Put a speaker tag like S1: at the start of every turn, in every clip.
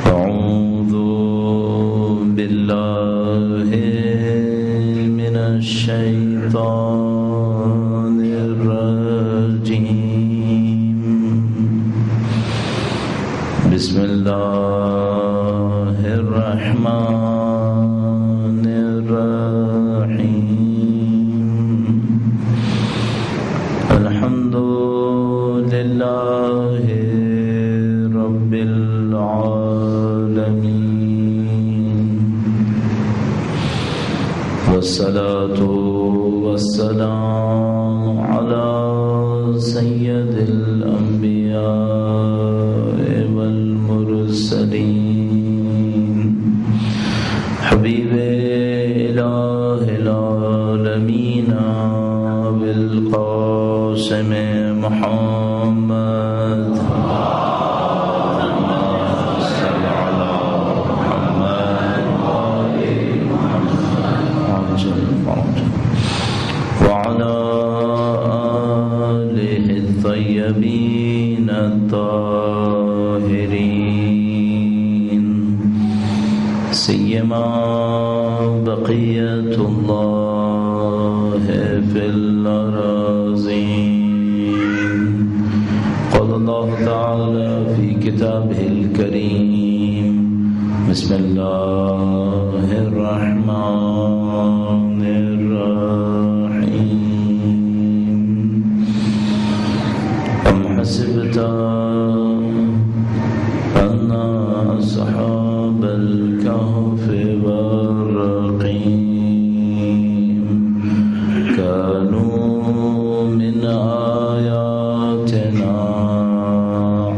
S1: أعوذ بالله من الشيطان الرجيم. بسم الله الرحمن الرحيم. الحمد لله رب العالمين، والصلاة والسلام على سيد الأنبياء والمرسلين، حبيب إله العالمين بالقاسم محمد. وعلى آله الطيبين الطاهرين، سيما بقية الله في الأراضين. قال الله تعالى في كتابه الكريم: بسم الله الرحمن الرحيم. أم حسبت أن أصحاب الكهف والرقيم كانوا من آياتنا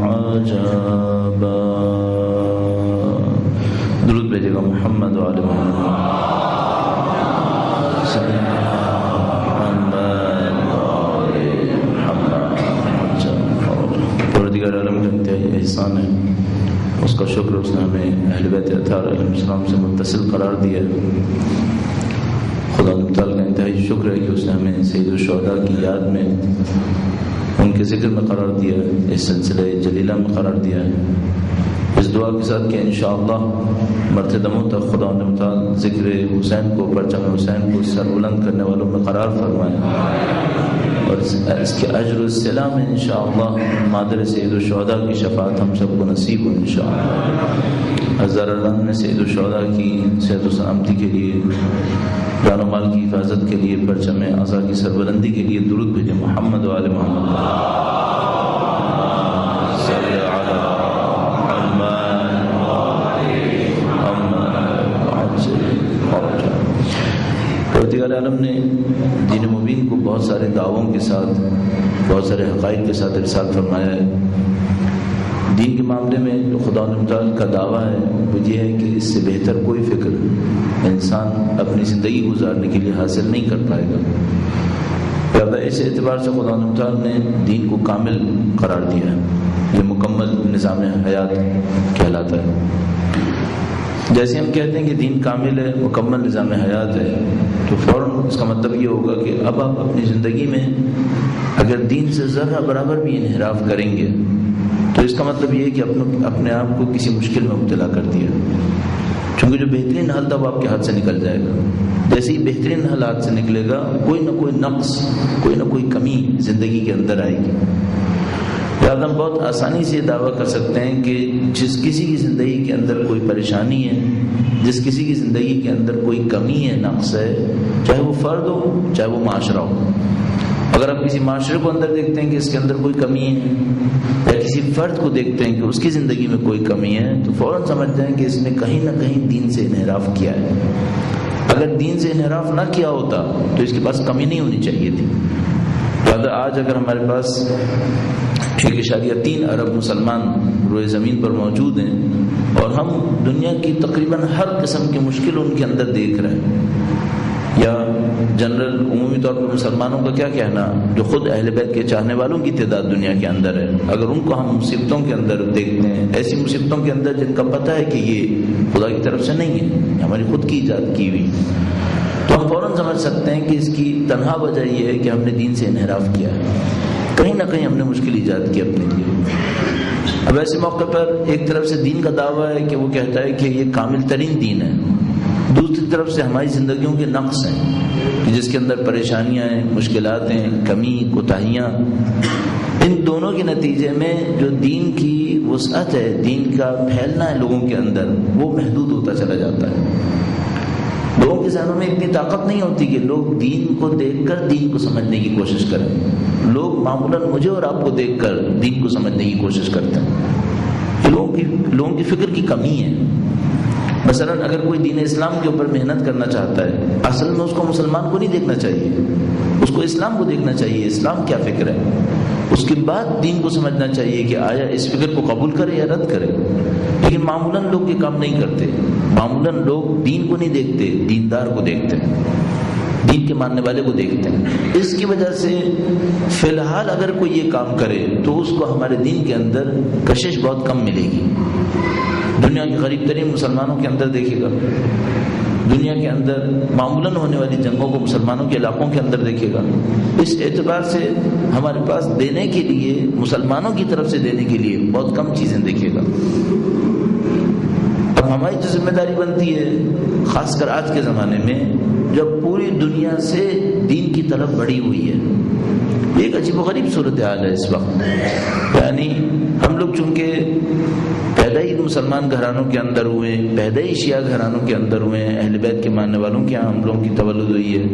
S1: عجبا. درود بھیجے گا محمد وعلی محمد. پروردگار عالم کا انتہائی احسان ہے، اس کا شکر اس نے ہمیں اہل بیت اطہار علیہ السلام سے متصل قرار دیا ہے. خدا تعالیٰ کا انتہائی شکر ہے کہ اس نے ہمیں سید الشہداء کی یاد میں ان کے ذکر میں قرار دیا ہے، اس سلسلہ جلیلہ میں قرار دیا ہے، اس دعا کے ساتھ کہ انشاءاللہ مرتے دموں تک خدا تعالیٰ ذکر حسین کو، پرچم حسین کو سر بلند کرنے والوں میں قرار فرمائے، اور اس کے اجر الصلہ میں انشاءاللہ مادر سید الشہداء کی شفاعت ہم سب کو نصیب ہو انشاءاللہ. ہزار اللہ نے سید الشہداء کی صحت و سلامتی کے لیے، جان و مال کی حفاظت کے لیے، پرچم عزا کی سربلندی کے لیے درود بھیجے محمد وآل محمد. پروردگار عالم نے دین مبین کو بہت سارے دعووں کے ساتھ، بہت سارے حقائق کے ساتھ ارسال فرمایا ہے. دین کے معاملے میں جو خدا تعالیٰ کا دعویٰ ہے وہ یہ ہے کہ اس سے بہتر کوئی فکر انسان اپنی زندگی گزارنے کے لیے حاصل نہیں کر پائے گا. لہذا اس اعتبار سے خدا تعالیٰ نے دین کو کامل قرار دیا ہے. یہ مکمل نظام حیات کہلاتا ہے. جیسے ہم کہتے ہیں کہ دین کامل ہے، مکمل نظام حیات ہے، تو فوراً اس کا مطلب یہ ہوگا کہ اب آپ اپنی زندگی میں اگر دین سے ذرہ برابر بھی انحراف کریں گے تو اس کا مطلب یہ ہے کہ اپنے آپ کو کسی مشکل میں مبتلا کر دیا، چونکہ جو بہترین حل تھا وہ آپ کے ہاتھ سے نکل جائے گا. جیسے ہی بہترین حل ہاتھ سے نکلے گا، کوئی نہ کوئی نقص، کوئی نہ کوئی کمی زندگی کے اندر آئے گی. لہٰذا ہم بہت آسانی سے دعویٰ کر سکتے ہیں کہ جس کسی کی زندگی کے اندر کوئی پریشانی ہے، جس کسی کی زندگی کے اندر کوئی کمی ہے، نقص ہے، چاہے وہ فرد ہو چاہے وہ معاشرہ ہو. اگر آپ کسی معاشرے کو اندر دیکھتے ہیں کہ اس کے اندر کوئی کمی ہے، یا کسی فرد کو دیکھتے ہیں کہ اس کی زندگی میں کوئی کمی ہے، تو فوراً سمجھتے ہیں کہ اس نے کہیں نہ کہیں دین سے انحراف کیا ہے. اگر دین سے انحراف نہ کیا ہوتا تو اس کے پاس کمی نہیں ہونی چاہیے تھی. لہٰذا آج اگر ہمارے پاس 1.3 ارب مسلمان روئے زمین پر موجود ہیں اور ہم دنیا کی تقریباً ہر قسم کی مشکل ان کے اندر دیکھ رہے ہیں، یا جنرل عمومی طور پر مسلمانوں کا کیا کہنا جو خود اہل بیت کے چاہنے والوں کی تعداد دنیا کے اندر ہے، اگر ان کو ہم مصیبتوں کے اندر دیکھتے ہیں، ایسی مصیبتوں کے اندر جن کا پتہ ہے کہ یہ خدا کی طرف سے نہیں ہے، ہماری خود کی ایجاد کی ہوئی، تو ہم فوراً سمجھ سکتے ہیں کہ اس کی تنہا وجہ یہ ہے کہ ہم نے دین سے انحراف کیا ہے. کہیں نہ کہیں ہم نے مشکل ایجاد کی اپنے لیے. اب ایسے موقع پر ایک طرف سے دین کا دعویٰ ہے کہ وہ کہتا ہے کہ یہ کامل ترین دین ہے، دوسری طرف سے ہماری زندگیوں کے نقص ہیں جس کے اندر پریشانیاں ہیں، مشکلات ہیں، کمی، کوتاہیاں. ان دونوں کے نتیجے میں جو دین کی وسعت ہے، دین کا پھیلنا ہے لوگوں کے اندر، وہ محدود ہوتا چلا جاتا ہے. لوگوں کے ذہنوں میں اتنی طاقت نہیں ہوتی کہ لوگ دین کو دیکھ کر دین کو سمجھنے کی کوشش کریں. لوگ معمولاً مجھے اور آپ کو دیکھ کر دین کو سمجھنے کی کوشش کرتے ہیں. لوگوں کی فکر کی کمی ہے. مثلا اگر کوئی دین اسلام کے اوپر محنت کرنا چاہتا ہے، اصل میں اس کو مسلمان کو نہیں دیکھنا چاہیے، اس کو اسلام کو دیکھنا چاہیے. اسلام کیا فکر ہے، اس کے بعد دین کو سمجھنا چاہیے کہ آیا اس فکر کو قبول کرے یا رد کرے. لیکن معمولاً لوگ یہ کام نہیں کرتے. معمولاً لوگ دین کو نہیں دیکھتے، دیندار کو دیکھتے ہیں، دین کے ماننے والے کو دیکھتے ہیں. اس کی وجہ سے فی الحال اگر کوئی یہ کام کرے تو اس کو ہمارے دین کے اندر کشش بہت کم ملے گی. دنیا کے قریب ترین مسلمانوں کے اندر دیکھے گا، دنیا کے اندر معمولاً ہونے والی جنگوں کو مسلمانوں کے علاقوں کے اندر دیکھے گا. اس اعتبار سے ہمارے پاس دینے کے لیے، مسلمانوں کی طرف سے دینے کے لیے بہت کم چیزیں دیکھے گا. اب ہماری جو ذمہ داری بنتی ہے، خاص کر آج کے زمانے میں جب پوری دنیا سے دین کی طرف بڑھی ہوئی ہے، ایک عجیب و غریب صورتحال ہے اس وقت. یعنی ہم لوگ چونکہ پیدا ہی مسلمان گھرانوں کے اندر ہوئے، پیدا ہی شیعہ گھرانوں کے اندر ہوئے ہیں، اہل بیت کے ماننے والوں کے یہاں ہم لوگوں کی تولد ہوئی ہے.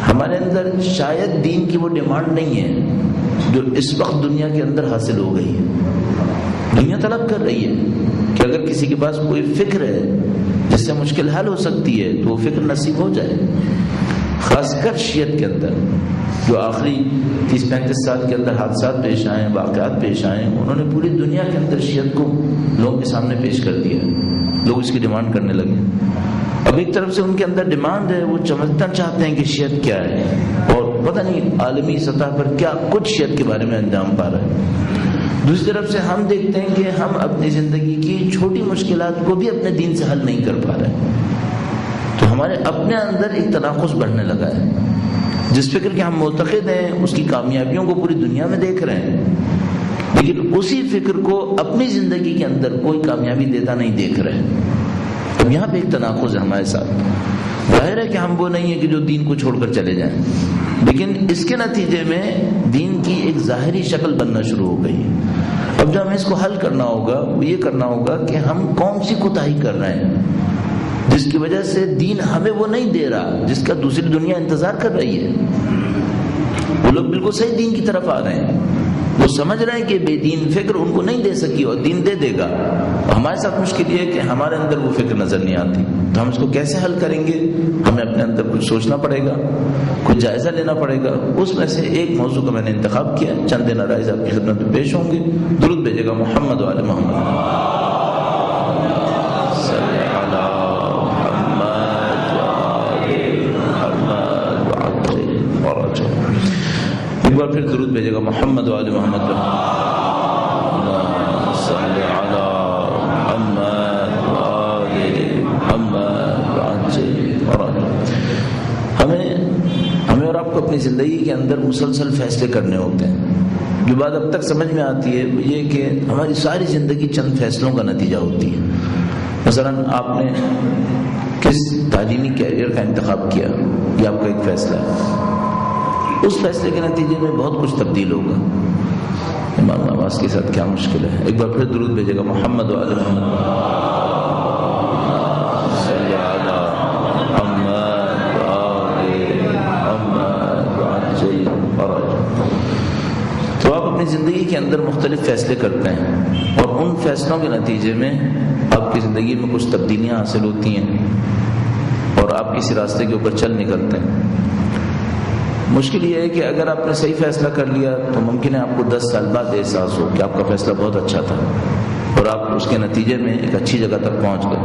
S1: ہمارے اندر شاید دین کی وہ ڈیمانڈ نہیں ہے جو اس وقت دنیا کے اندر حاصل ہو گئی ہے. دنیا طلب کر رہی ہے کہ اگر کسی کے پاس کوئی فکر ہے جس سے مشکل حل ہو سکتی ہے تو وہ فکر نصیب ہو جائے. خاص کر شیعت کے اندر جو آخری 30-35 سال کے اندر حادثات پیش آئے ہیں، واقعات پیش آئے ہیں، انہوں نے پوری دنیا کے اندر شیعت کو لوگوں کے سامنے پیش کر دیا. لوگ اس کی ڈیمانڈ کرنے لگے. اب ایک طرف سے ان کے اندر ڈیمانڈ ہے، وہ سمجھنا چاہتے ہیں کہ شیعت کیا ہے، اور پتہ نہیں عالمی سطح پر کیا کچھ شیعت کے بارے میں انجام پا رہا ہے. دوسری طرف سے ہم دیکھتے ہیں کہ ہم اپنی زندگی کی چھوٹی مشکلات کو بھی اپنے دین سے حل نہیں کر پا رہے. تو ہمارے اپنے اندر ایک تناقض بڑھنے لگا ہے. جس فکر کے ہم معتقد ہیں اس کی کامیابیوں کو پوری دنیا میں دیکھ رہے ہیں، لیکن اسی فکر کو اپنی زندگی کے اندر کوئی کامیابی دیتا نہیں دیکھ رہے. اب یہاں پہ ایک تناقض ہے ہمارے ساتھ. ظاہر ہے کہ ہم وہ نہیں ہیں کہ جو دین کو چھوڑ کر چلے جائیں، لیکن اس کے نتیجے میں دین کی ایک ظاہری شکل بننا شروع ہو گئی ہے. اب جو ہمیں اس کو حل کرنا ہوگا وہ یہ کرنا ہوگا کہ ہم کون سی کوتاہی کر رہے ہیں جس کی وجہ سے دین ہمیں وہ نہیں دے رہا جس کا دوسری دنیا انتظار کر رہی ہے. وہ لوگ بالکل صحیح دین کی طرف آ رہے ہیں، وہ سمجھ رہے ہیں کہ بے دین فکر ان کو نہیں دے سکی اور دین دے دے گا. ہمارے ساتھ مشکل یہ ہے کہ ہمارے اندر وہ فکر نظر نہیں آتی. تو ہم اس کو کیسے حل کریں گے؟ ہمیں اپنے اندر کچھ سوچنا پڑے گا، کچھ جائزہ لینا پڑے گا. اس میں سے ایک موضوع کا میں نے انتخاب کیا، چند دن عرائض آپ کی خدمت میں پیش ہوں گے. درود بھیجے گا محمد و آل محمد. ایک بار پھر درود بھیجے گا محمد و آل محمد. صلی علی محمد و آل محمد. ہمیں اور آپ کو اپنی زندگی کے اندر مسلسل فیصلے کرنے ہوتے ہیں. جو بات اب تک سمجھ میں آتی ہے وہ یہ کہ ہماری ساری زندگی چند فیصلوں کا نتیجہ ہوتی ہے. مثلا آپ نے کس تعلیمی کیریئر کا انتخاب کیا، یہ آپ کا ایک فیصلہ ہے. اس فیصلے کے نتیجے میں بہت کچھ تبدیل ہوگا. امام نواز کے ساتھ کیا مشکل ہے. ایک بار پھر درود بھیجے گا محمد و آل محمد. صلی علی محمد و آل محمد. تو آپ اپنی زندگی کے اندر مختلف فیصلے کرتے ہیں اور ان فیصلوں کے نتیجے میں آپ کی زندگی میں کچھ تبدیلیاں حاصل ہوتی ہیں اور آپ کسی راستے کے اوپر چل نکلتے ہیں. مشکل یہ ہے کہ اگر آپ نے صحیح فیصلہ کر لیا تو ممکن ہے آپ کو 10 سال بعد احساس ہو کہ آپ کا فیصلہ بہت اچھا تھا اور آپ اس کے نتیجے میں ایک اچھی جگہ تک پہنچ گئے.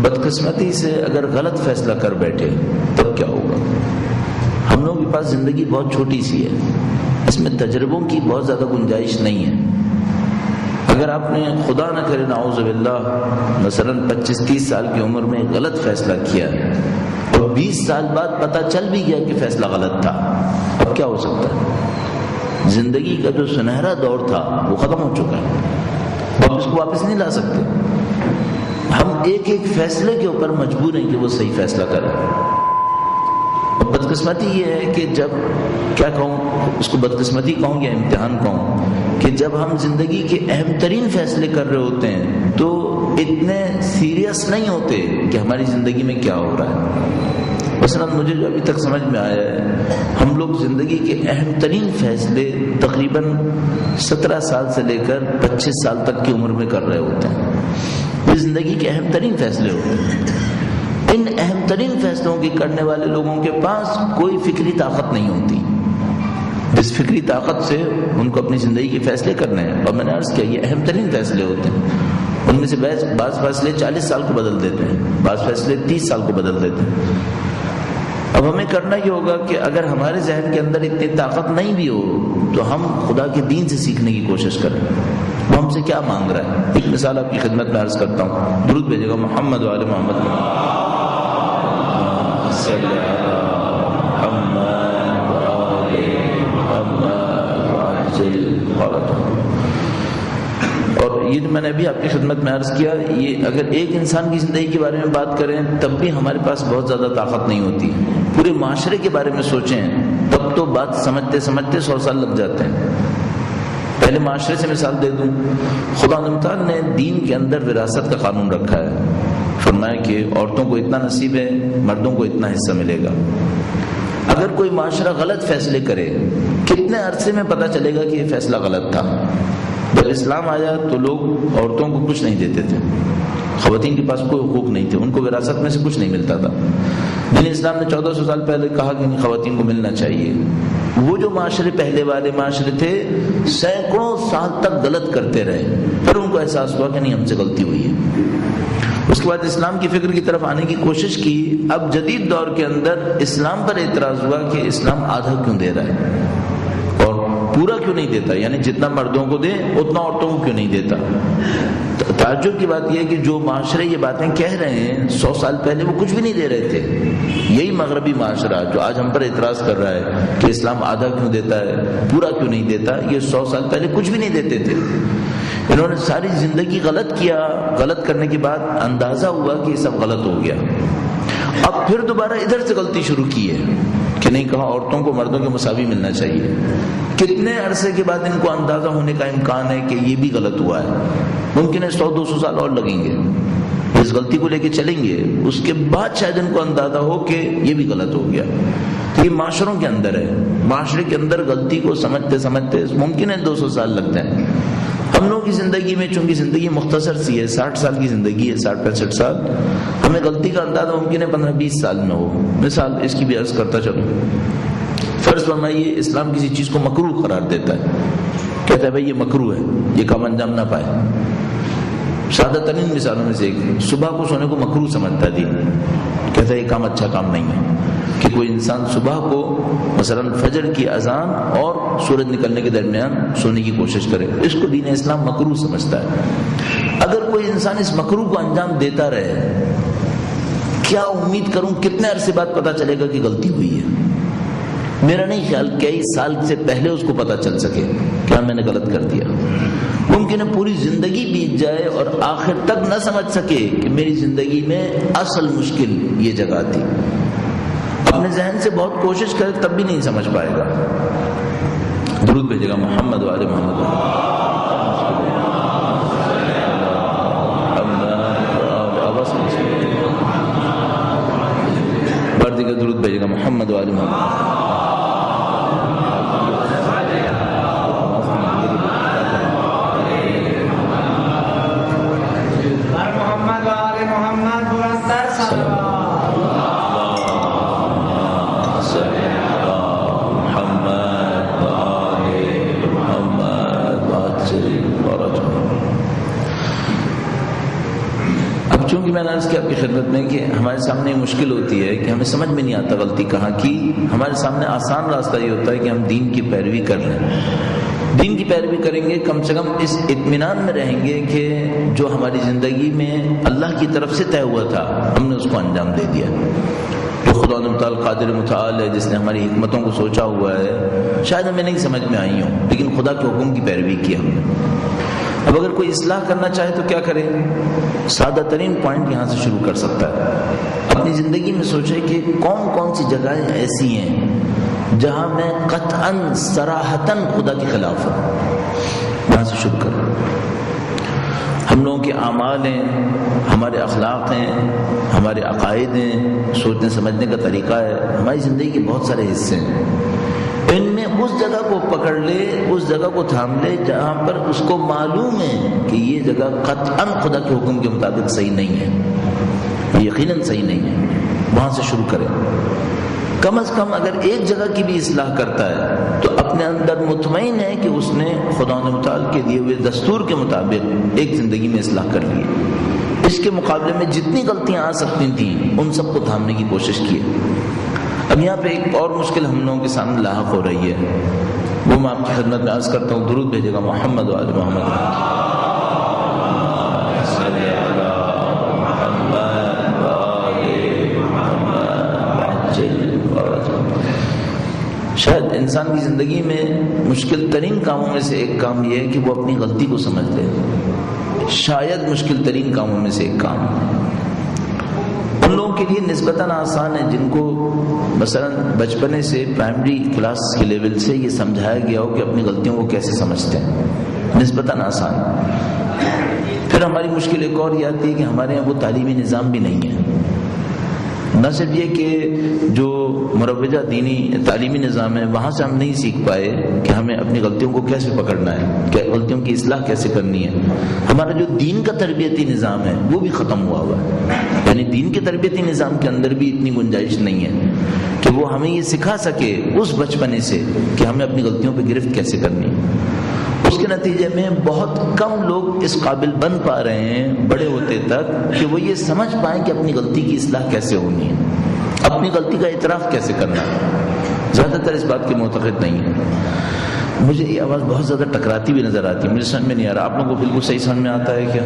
S1: بدقسمتی سے اگر غلط فیصلہ کر بیٹھے تب کیا ہوگا؟ ہم لوگوں کے پاس زندگی بہت چھوٹی سی ہے، اس میں تجربوں کی بہت زیادہ گنجائش نہیں ہے. اگر آپ نے خدا نہ کرے نعوذ باللہ مثلا 25-30 سال کی عمر میں غلط فیصلہ کیا اور 20 سال بعد پتہ چل بھی گیا کہ فیصلہ غلط تھا، اب کیا ہو سکتا ہے؟ زندگی کا جو سنہرا دور تھا وہ ختم ہو چکا ہے، ہم اس کو واپس نہیں لا سکتے۔ ہم ایک ایک فیصلے کے اوپر مجبور ہیں کہ وہ صحیح فیصلہ کریں۔ بدقسمتی یہ ہے کہ جب کیا کہوں، اس کو بدقسمتی کہوں یا امتحان کہوں، کہ جب ہم زندگی کے اہم ترین فیصلے کر رہے ہوتے ہیں تو اتنے سیریس نہیں ہوتے کہ ہماری زندگی میں کیا ہو رہا ہے۔ مثلا مجھے جو ابھی تک سمجھ میں آیا ہے، ہم لوگ زندگی کے اہم ترین فیصلے تقریباً 17 سال سے لے کر 25 سال تک کی عمر میں کر رہے ہوتے ہیں۔ یہ زندگی کے اہم ترین فیصلے ہوتے ہیں۔ ان اہم ترین فیصلوں کی کرنے والے لوگوں کے پاس کوئی فکری طاقت نہیں ہوتی، جس فکری طاقت سے ان کو اپنی زندگی کے فیصلے کرنے ہیں۔ اور میں نے عرض کیا یہ اہم ترین فیصلے ہوتے ہیں، ان میں سے بعض فیصلے 40 سال کو بدل دیتے ہیں، بعض فیصلے 30 سال کو بدل دیتے ہیں۔ اب ہمیں کرنا یہ ہوگا کہ اگر ہمارے ذہن کے اندر اتنی طاقت نہیں بھی ہو تو ہم خدا کے دین سے سیکھنے کی کوشش کریں۔ وہ ہم سے کیا مانگ رہا ہے؟ ایک مثال آپ کی خدمت میں عرض کرتا ہوں، درود بھیجے گا محمد و آل محمد۔ اور یہ میں نے ابھی آپ کی خدمت میں عرض کیا، یہ اگر ایک انسان کی زندگی کے بارے میں بات کریں تب بھی ہمارے پاس بہت زیادہ طاقت نہیں ہوتی۔ پورے معاشرے کے بارے میں سوچیں تب تو بات سمجھتے سمجھتے 100 سال لگ جاتے ہیں۔ پہلے معاشرے سے مثال دے دوں، خدا تعالیٰ نے دین کے اندر وراثت کا قانون رکھا ہے، فرمایا کہ عورتوں کو اتنا نصیب ہے، مردوں کو اتنا حصہ ملے گا۔ اگر کوئی معاشرہ غلط فیصلے کرے کتنے عرصے میں پتہ چلے گا کہ یہ فیصلہ غلط تھا؟ جب اسلام آیا تو لوگ عورتوں کو کچھ نہیں دیتے تھے، خواتین کے پاس کوئی حقوق نہیں تھے، ان کو وراثت میں سے کچھ نہیں ملتا تھا۔ دین اسلام نے 1400 سال پہلے کہا کہ خواتین کو ملنا چاہیے۔ وہ جو معاشرے پہلے والے معاشرے تھے سینکڑوں سال تک غلط کرتے رہے، پھر ان کو احساس ہوا کہ نہیں ہم سے غلطی ہوئی ہے۔ اس کے بعد اسلام کی فکر کی طرف آنے کی کوشش کی۔ اب جدید دور کے اندر اسلام پر اعتراض ہوا کہ اسلام آدھا کیوں دے رہا ہے اور پورا کیوں نہیں دیتا، یعنی جتنا مردوں کو دے اتنا عورتوں کو کیوں نہیں دیتا۔ تعجب کی بات یہ ہے کہ جو معاشرے یہ باتیں کہہ رہے ہیں 100 سال پہلے وہ کچھ بھی نہیں دے رہے تھے۔ یہی مغربی معاشرہ جو آج ہم پر اعتراض کر رہا ہے کہ اسلام آدھا کیوں دیتا ہے، پورا کیوں نہیں دیتا، یہ 100 سال پہلے کچھ بھی نہیں دیتے تھے۔ انہوں نے ساری زندگی غلط کیا، غلط کرنے کے بعد اندازہ ہوا کہ یہ سب غلط ہو گیا۔ اب پھر دوبارہ ادھر سے غلطی شروع کی ہے کہ نہیں کہا عورتوں کو مردوں کے مساوی ملنا چاہیے۔ کتنے عرصے کے بعد ان کو اندازہ ہونے کا امکان ہے کہ یہ بھی غلط ہوا ہے؟ ممکن ہے 100-200 سال اور لگیں گے، اس غلطی کو لے کے چلیں گے، اس کے بعد شاید ان کو اندازہ ہو کہ یہ بھی غلط ہو گیا۔ تو یہ معاشروں کے اندر ہے، معاشرے کے اندر غلطی کو سمجھتے سمجھتے ممکن ہے 200 سال لگتے ہیں۔ ہم لوگوں کی زندگی میں چونکہ زندگی مختصر سی ہے، 60 سال کی زندگی ہے، 60-65 سال، ہمیں غلطی کا اندازہ ممکن ہے 15-20 سال میں ہو۔ مثال اس کی بھی عرض کرتا چلوں، فرض فرمائیے اسلام کسی چیز کو مکروہ قرار دیتا ہے، کہتا ہے بھائی یہ مکروہ ہے، یہ کام انجام نہ پائے۔ سادہ ترین مثالوں میں سے ایک، صبح کو سونے کو مکروہ سمجھتا ہے دین، کہتا ہے یہ کام اچھا کام نہیں ہے کہ کوئی انسان صبح کو مثلا فجر کی اذان اور سورج نکلنے کے درمیان سونے کی کوشش کرے، اس کو دین اسلام مکروہ سمجھتا ہے۔ اگر کوئی انسان اس مکروہ کو انجام دیتا رہے، کیا امید کروں کتنے عرصے بعد پتہ چلے گا کہ غلطی ہوئی ہے؟ میرا نہیں خیال کئی سال سے پہلے اس کو پتہ چل سکے کیا میں نے غلط کر دیا۔ ممکن ہے پوری زندگی بیت جائے اور آخر تک نہ سمجھ سکے کہ میری زندگی میں اصل مشکل یہ جگہ تھی۔ اپنے ذہن سے بہت کوشش کرے تب بھی نہیں سمجھ پائے گا۔ درود بھیجے گا محمد و آل محمد۔ بردی کا درود بھیجے گا محمد و آل محمد۔ چونکہ میں نے عرض کیا آپ کی خدمت میں کہ ہمارے سامنے مشکل ہوتی ہے کہ ہمیں سمجھ میں نہیں آتا غلطی کہاں کی۔ ہمارے سامنے آسان راستہ یہ ہوتا ہے کہ ہم دین کی پیروی کر لیں، دین کی پیروی کریں گے، کم سے کم اس اطمینان میں رہیں گے کہ جو ہماری زندگی میں اللہ کی طرف سے طے ہوا تھا ہم نے اس کو انجام دے دیا۔ جو خدا متعال قادر متعال ہے، جس نے ہماری حکمتوں کو سوچا ہوا ہے، شاید ہمیں نہیں سمجھ میں آئی ہوں، لیکن خدا کے حکم کی پیروی کی ہم نے۔ اب اگر کوئی اصلاح کرنا چاہے تو کیا کرے؟ سادہ ترین پوائنٹ یہاں سے شروع کر سکتا ہے۔ اپنی زندگی میں سوچے کہ کون کون سی جگہیں ایسی ہیں جہاں میں قطعاً صراحتاً خدا کے خلاف ہوں، یہاں سے شروع کریں۔ ہم لوگوں کے اعمال ہیں، ہمارے اخلاق ہیں، ہمارے عقائد ہیں، سوچنے سمجھنے کا طریقہ ہے، ہماری زندگی کے بہت سارے حصے ہیں۔ ان میں اس جگہ کو پکڑ لے، اس جگہ کو تھام لے جہاں پر اس کو معلوم ہے کہ یہ جگہ قطعاً خدا کے حکم کے مطابق صحیح نہیں ہے، یقیناً صحیح نہیں ہے، وہاں سے شروع کریں۔ کم از کم اگر ایک جگہ کی بھی اصلاح کرتا ہے تو اپنے اندر مطمئن ہے کہ اس نے خدا متعال کے دیے ہوئے دستور کے مطابق ایک زندگی میں اصلاح کر لی۔ اس کے مقابلے میں جتنی غلطیاں آ سکتی تھیں ان سب کو تھامنے کی کوشش کی۔ اب یہاں پہ ایک اور مشکل ہم لوگوں کے سامنے لاحق ہو رہی ہے، وہ میں آپ کی خدمت میں عرض کرتا ہوں۔ درود بھیجے گا محمد وآل محمد۔ شاید انسان کی زندگی میں مشکل ترین کاموں میں سے ایک کام یہ ہے کہ وہ اپنی غلطی کو سمجھ لے، شاید مشکل ترین کاموں میں سے ایک کام۔ ان لوگوں کے لیے نسبتاً آسان ہے جن کو مثلا بچپنے سے پرائمری کلاس کے لیول سے یہ سمجھایا گیا ہو کہ اپنی غلطیوں کو کیسے سمجھتے ہیں، نسبتاً آسان۔ پھر ہماری مشکل ایک اور یہ آتی ہے کہ ہمارے یہاں وہ تعلیمی نظام بھی نہیں ہے۔ نہ صرف یہ کہ جو مروجہ دینی تعلیمی نظام ہے وہاں سے ہم نہیں سیکھ پائے کہ ہمیں اپنی غلطیوں کو کیسے پکڑنا ہے، کہ غلطیوں کی اصلاح کیسے کرنی ہے۔ ہمارا جو دین کا تربیتی نظام ہے وہ بھی ختم ہوا ہوا ہے، یعنی دین کے تربیتی نظام کے اندر بھی اتنی گنجائش نہیں ہے کہ وہ ہمیں یہ سکھا سکے اس بچپنے سے کہ ہمیں اپنی غلطیوں پہ گرفت کیسے کرنی ہے۔ اس کے نتیجے میں بہت کم لوگ اس قابل بن پا رہے ہیں بڑے ہوتے تک کہ وہ یہ سمجھ پائیں کہ اپنی غلطی کی اصلاح کیسے ہونی ہے، اپنی غلطی کا اعتراف کیسے کرنا ہے۔ زیادہ تر اس بات کے معتقد نہیں ہے۔ مجھے یہ آواز بہت زیادہ ٹکراتی ہوئی نظر آتی ہے، مجھے سمجھ میں نہیں آ رہا۔ آپ لوگوں کو بالکل صحیح سمجھ میں آتا ہے کیا؟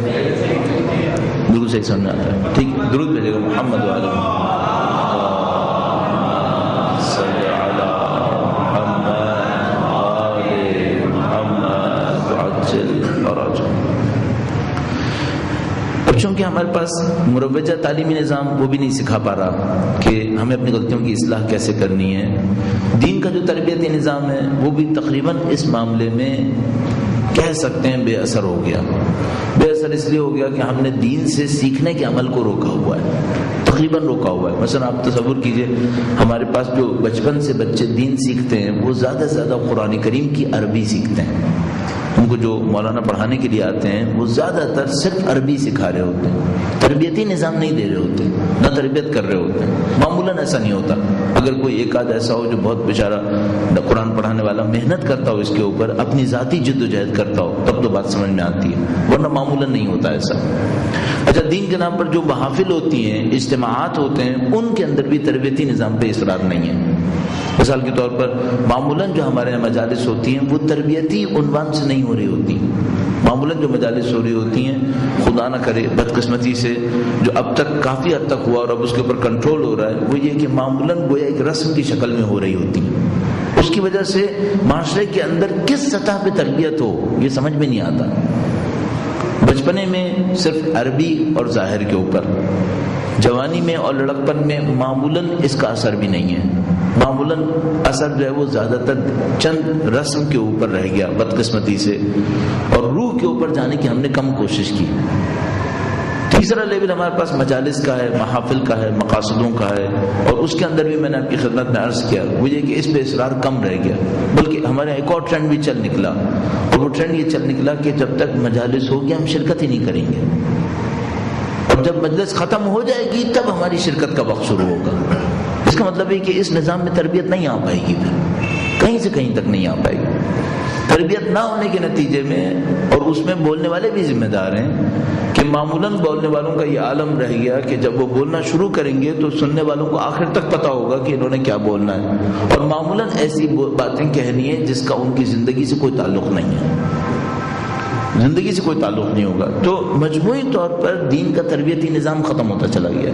S1: بالکل صحیح سمجھ میں آتا ہے، ٹھیک ہے۔ درود بھیجے گا محمد وآل محمد۔ اب چونکہ ہمارے پاس مروجہ تعلیمی نظام وہ بھی نہیں سکھا پا رہا کہ ہمیں اپنی غلطیوں کی اصلاح کیسے کرنی ہے، دین کا جو تربیتی نظام ہے وہ بھی تقریباً اس معاملے میں کہہ سکتے ہیں بے اثر ہو گیا۔ بے اثر اس لیے ہو گیا کہ ہم نے دین سے سیکھنے کے عمل کو روکا ہوا ہے، تقریباً روکا ہوا ہے۔ مثلا آپ تصور کیجئے ہمارے پاس جو بچپن سے بچے دین سیکھتے ہیں وہ زیادہ سے زیادہ قرآن کریم کی عربی سیکھتے ہیں۔ ان کو جو مولانا پڑھانے کے لیے آتے ہیں وہ زیادہ تر صرف عربی سکھا رہے ہوتے ہیں، تربیتی نظام نہیں دے رہے ہوتے، نہ تربیت کر رہے ہوتے ہیں۔ معمولاً ایسا نہیں ہوتا، اگر کوئی ایک آدھ ایسا ہو جو بہت بیچارہ قرآن پڑھانے والا محنت کرتا ہو اس کے اوپر، اپنی ذاتی جد و جہد کرتا ہو، تب تو بات سمجھ میں آتی ہے، ورنہ معمولاً نہیں ہوتا ایسا۔ اچھا، دین کے نام پر جو محافل ہوتی ہیں، اجتماعات ہوتے ہیں، ان کے اندر بھی تربیتی نظام پہ اصرار نہیں ہے۔ مثال کے طور پر معمولاً جو ہمارے یہاں مجالس ہوتی ہیں وہ تربیتی عنوان سے نہیں ہو رہی ہوتی۔ معمولاً جو مجالس ہو رہی ہوتی ہیں، خدا نہ کرے بدقسمتی سے جو اب تک کافی حد تک ہوا اور اب اس کے اوپر کنٹرول ہو رہا ہے، وہ یہ کہ معمولاً گویا ایک رسم کی شکل میں ہو رہی ہوتی ہیں۔ اس کی وجہ سے معاشرے کے اندر کس سطح پہ تربیت ہو یہ سمجھ میں نہیں آتا۔ بچپنے میں صرف عربی اور ظاہر کے اوپر، جوانی میں اور لڑکپن میں معمولاً اس کا اثر بھی نہیں ہے۔ معمولاً اثر جو ہے وہ زیادہ تر چند رسم کے اوپر رہ گیا بدقسمتی سے، اور روح کے اوپر جانے کی ہم نے کم کوشش کی۔ تیسرا لیول ہمارے پاس مجالس کا ہے، محافل کا ہے، مقاصدوں کا ہے، اور اس کے اندر بھی میں نے آپ کی خدمت میں عرض کیا وہ یہ کہ اس پہ اصرار کم رہ گیا، بلکہ ہمارے ایک اور ٹرینڈ بھی چل نکلا، اور وہ ٹرینڈ یہ چل نکلا کہ جب تک مجالس ہوگی ہم شرکت ہی نہیں کریں گے، اور جب مجلس ختم ہو جائے گی تب ہماری شرکت کا وقت شروع ہوگا۔ اس کا مطلب ہے کہ اس نظام میں تربیت نہیں آ پائے گی، پھر کہیں سے کہیں تک نہیں آ پائے گی۔ تربیت نہ ہونے کے نتیجے میں، اور اس میں بولنے والے بھی ذمہ دار ہیں کہ معمولاً بولنے والوں کا یہ عالم رہ گیا کہ جب وہ بولنا شروع کریں گے تو سننے والوں کو آخر تک پتہ ہوگا کہ انہوں نے کیا بولنا ہے، اور معمولاً ایسی باتیں کہنی ہے جس کا ان کی زندگی سے کوئی تعلق نہیں ہے، زندگی سے کوئی تعلق نہیں ہوگا۔ تو مجموعی طور پر دین کا تربیتی نظام ختم ہوتا چلا گیا۔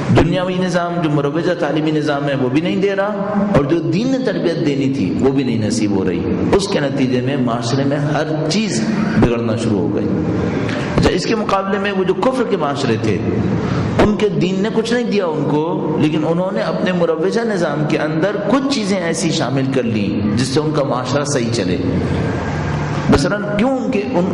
S1: دنیاوی نظام جو مروجہ تعلیمی نظام ہے وہ بھی نہیں دے رہا، اور جو دین نے تربیت دینی تھی وہ بھی نہیں نصیب ہو رہی۔ اس کے نتیجے میں معاشرے میں ہر چیز بگڑنا شروع ہو گئی۔ اس کے مقابلے میں وہ جو کفر کے معاشرے تھے، ان کے دین نے کچھ نہیں دیا ان کو، لیکن انہوں نے اپنے مروجہ نظام کے اندر کچھ چیزیں ایسی شامل کر لی جس سے ان کا معاشرہ صحیح چلے۔ مثلا کیوں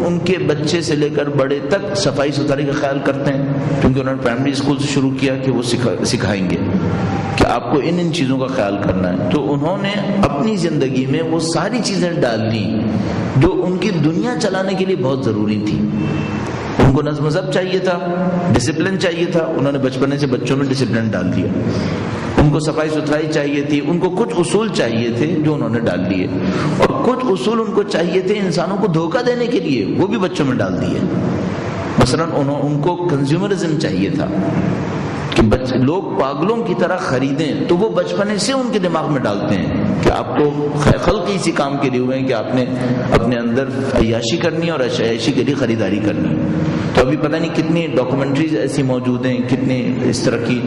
S1: ان کے بچے سے لے کر بڑے تک صفائی ستھرائی کا خیال کرتے ہیں؟ کیونکہ انہوں نے پرائمری اسکول سے شروع کیا کہ وہ سکھائیں گے کہ آپ کو ان چیزوں کا خیال کرنا ہے۔ تو انہوں نے اپنی زندگی میں وہ ساری چیزیں ڈال لی جو ان کی دنیا چلانے کے لیے بہت ضروری تھی۔ ان کو نظم و ضبط چاہیے تھا، ڈسپلن چاہیے تھا، انہوں نے بچپنے سے بچوں میں ڈسپلن ڈال دیا۔ ان کو صفائی ستھرائی چاہیے تھی، ان کو کچھ اصول چاہیے تھے جو انہوں نے ڈال دیے، اور کچھ اصول ان کو چاہیے تھے انسانوں کو دھوکہ دینے کے لیے، وہ بھی بچوں میں ڈال دیے۔ مثلا ان کو کنزیومرزم چاہیے تھا کہ لوگ پاگلوں کی طرح خریدیں، تو وہ بچپنے سے ان کے دماغ میں ڈالتے ہیں کہ آپ کو خلق اسی کام کے لیے ہوئے ہیں کہ آپ نے اپنے اندر عیاشی کرنی ہے اور عیاشی کے لیے خریداری کرنی ہے۔ تو ابھی پتہ نہیں کتنی ڈاکومنٹریز ایسی موجود ہیں، کتنی اس طرح کی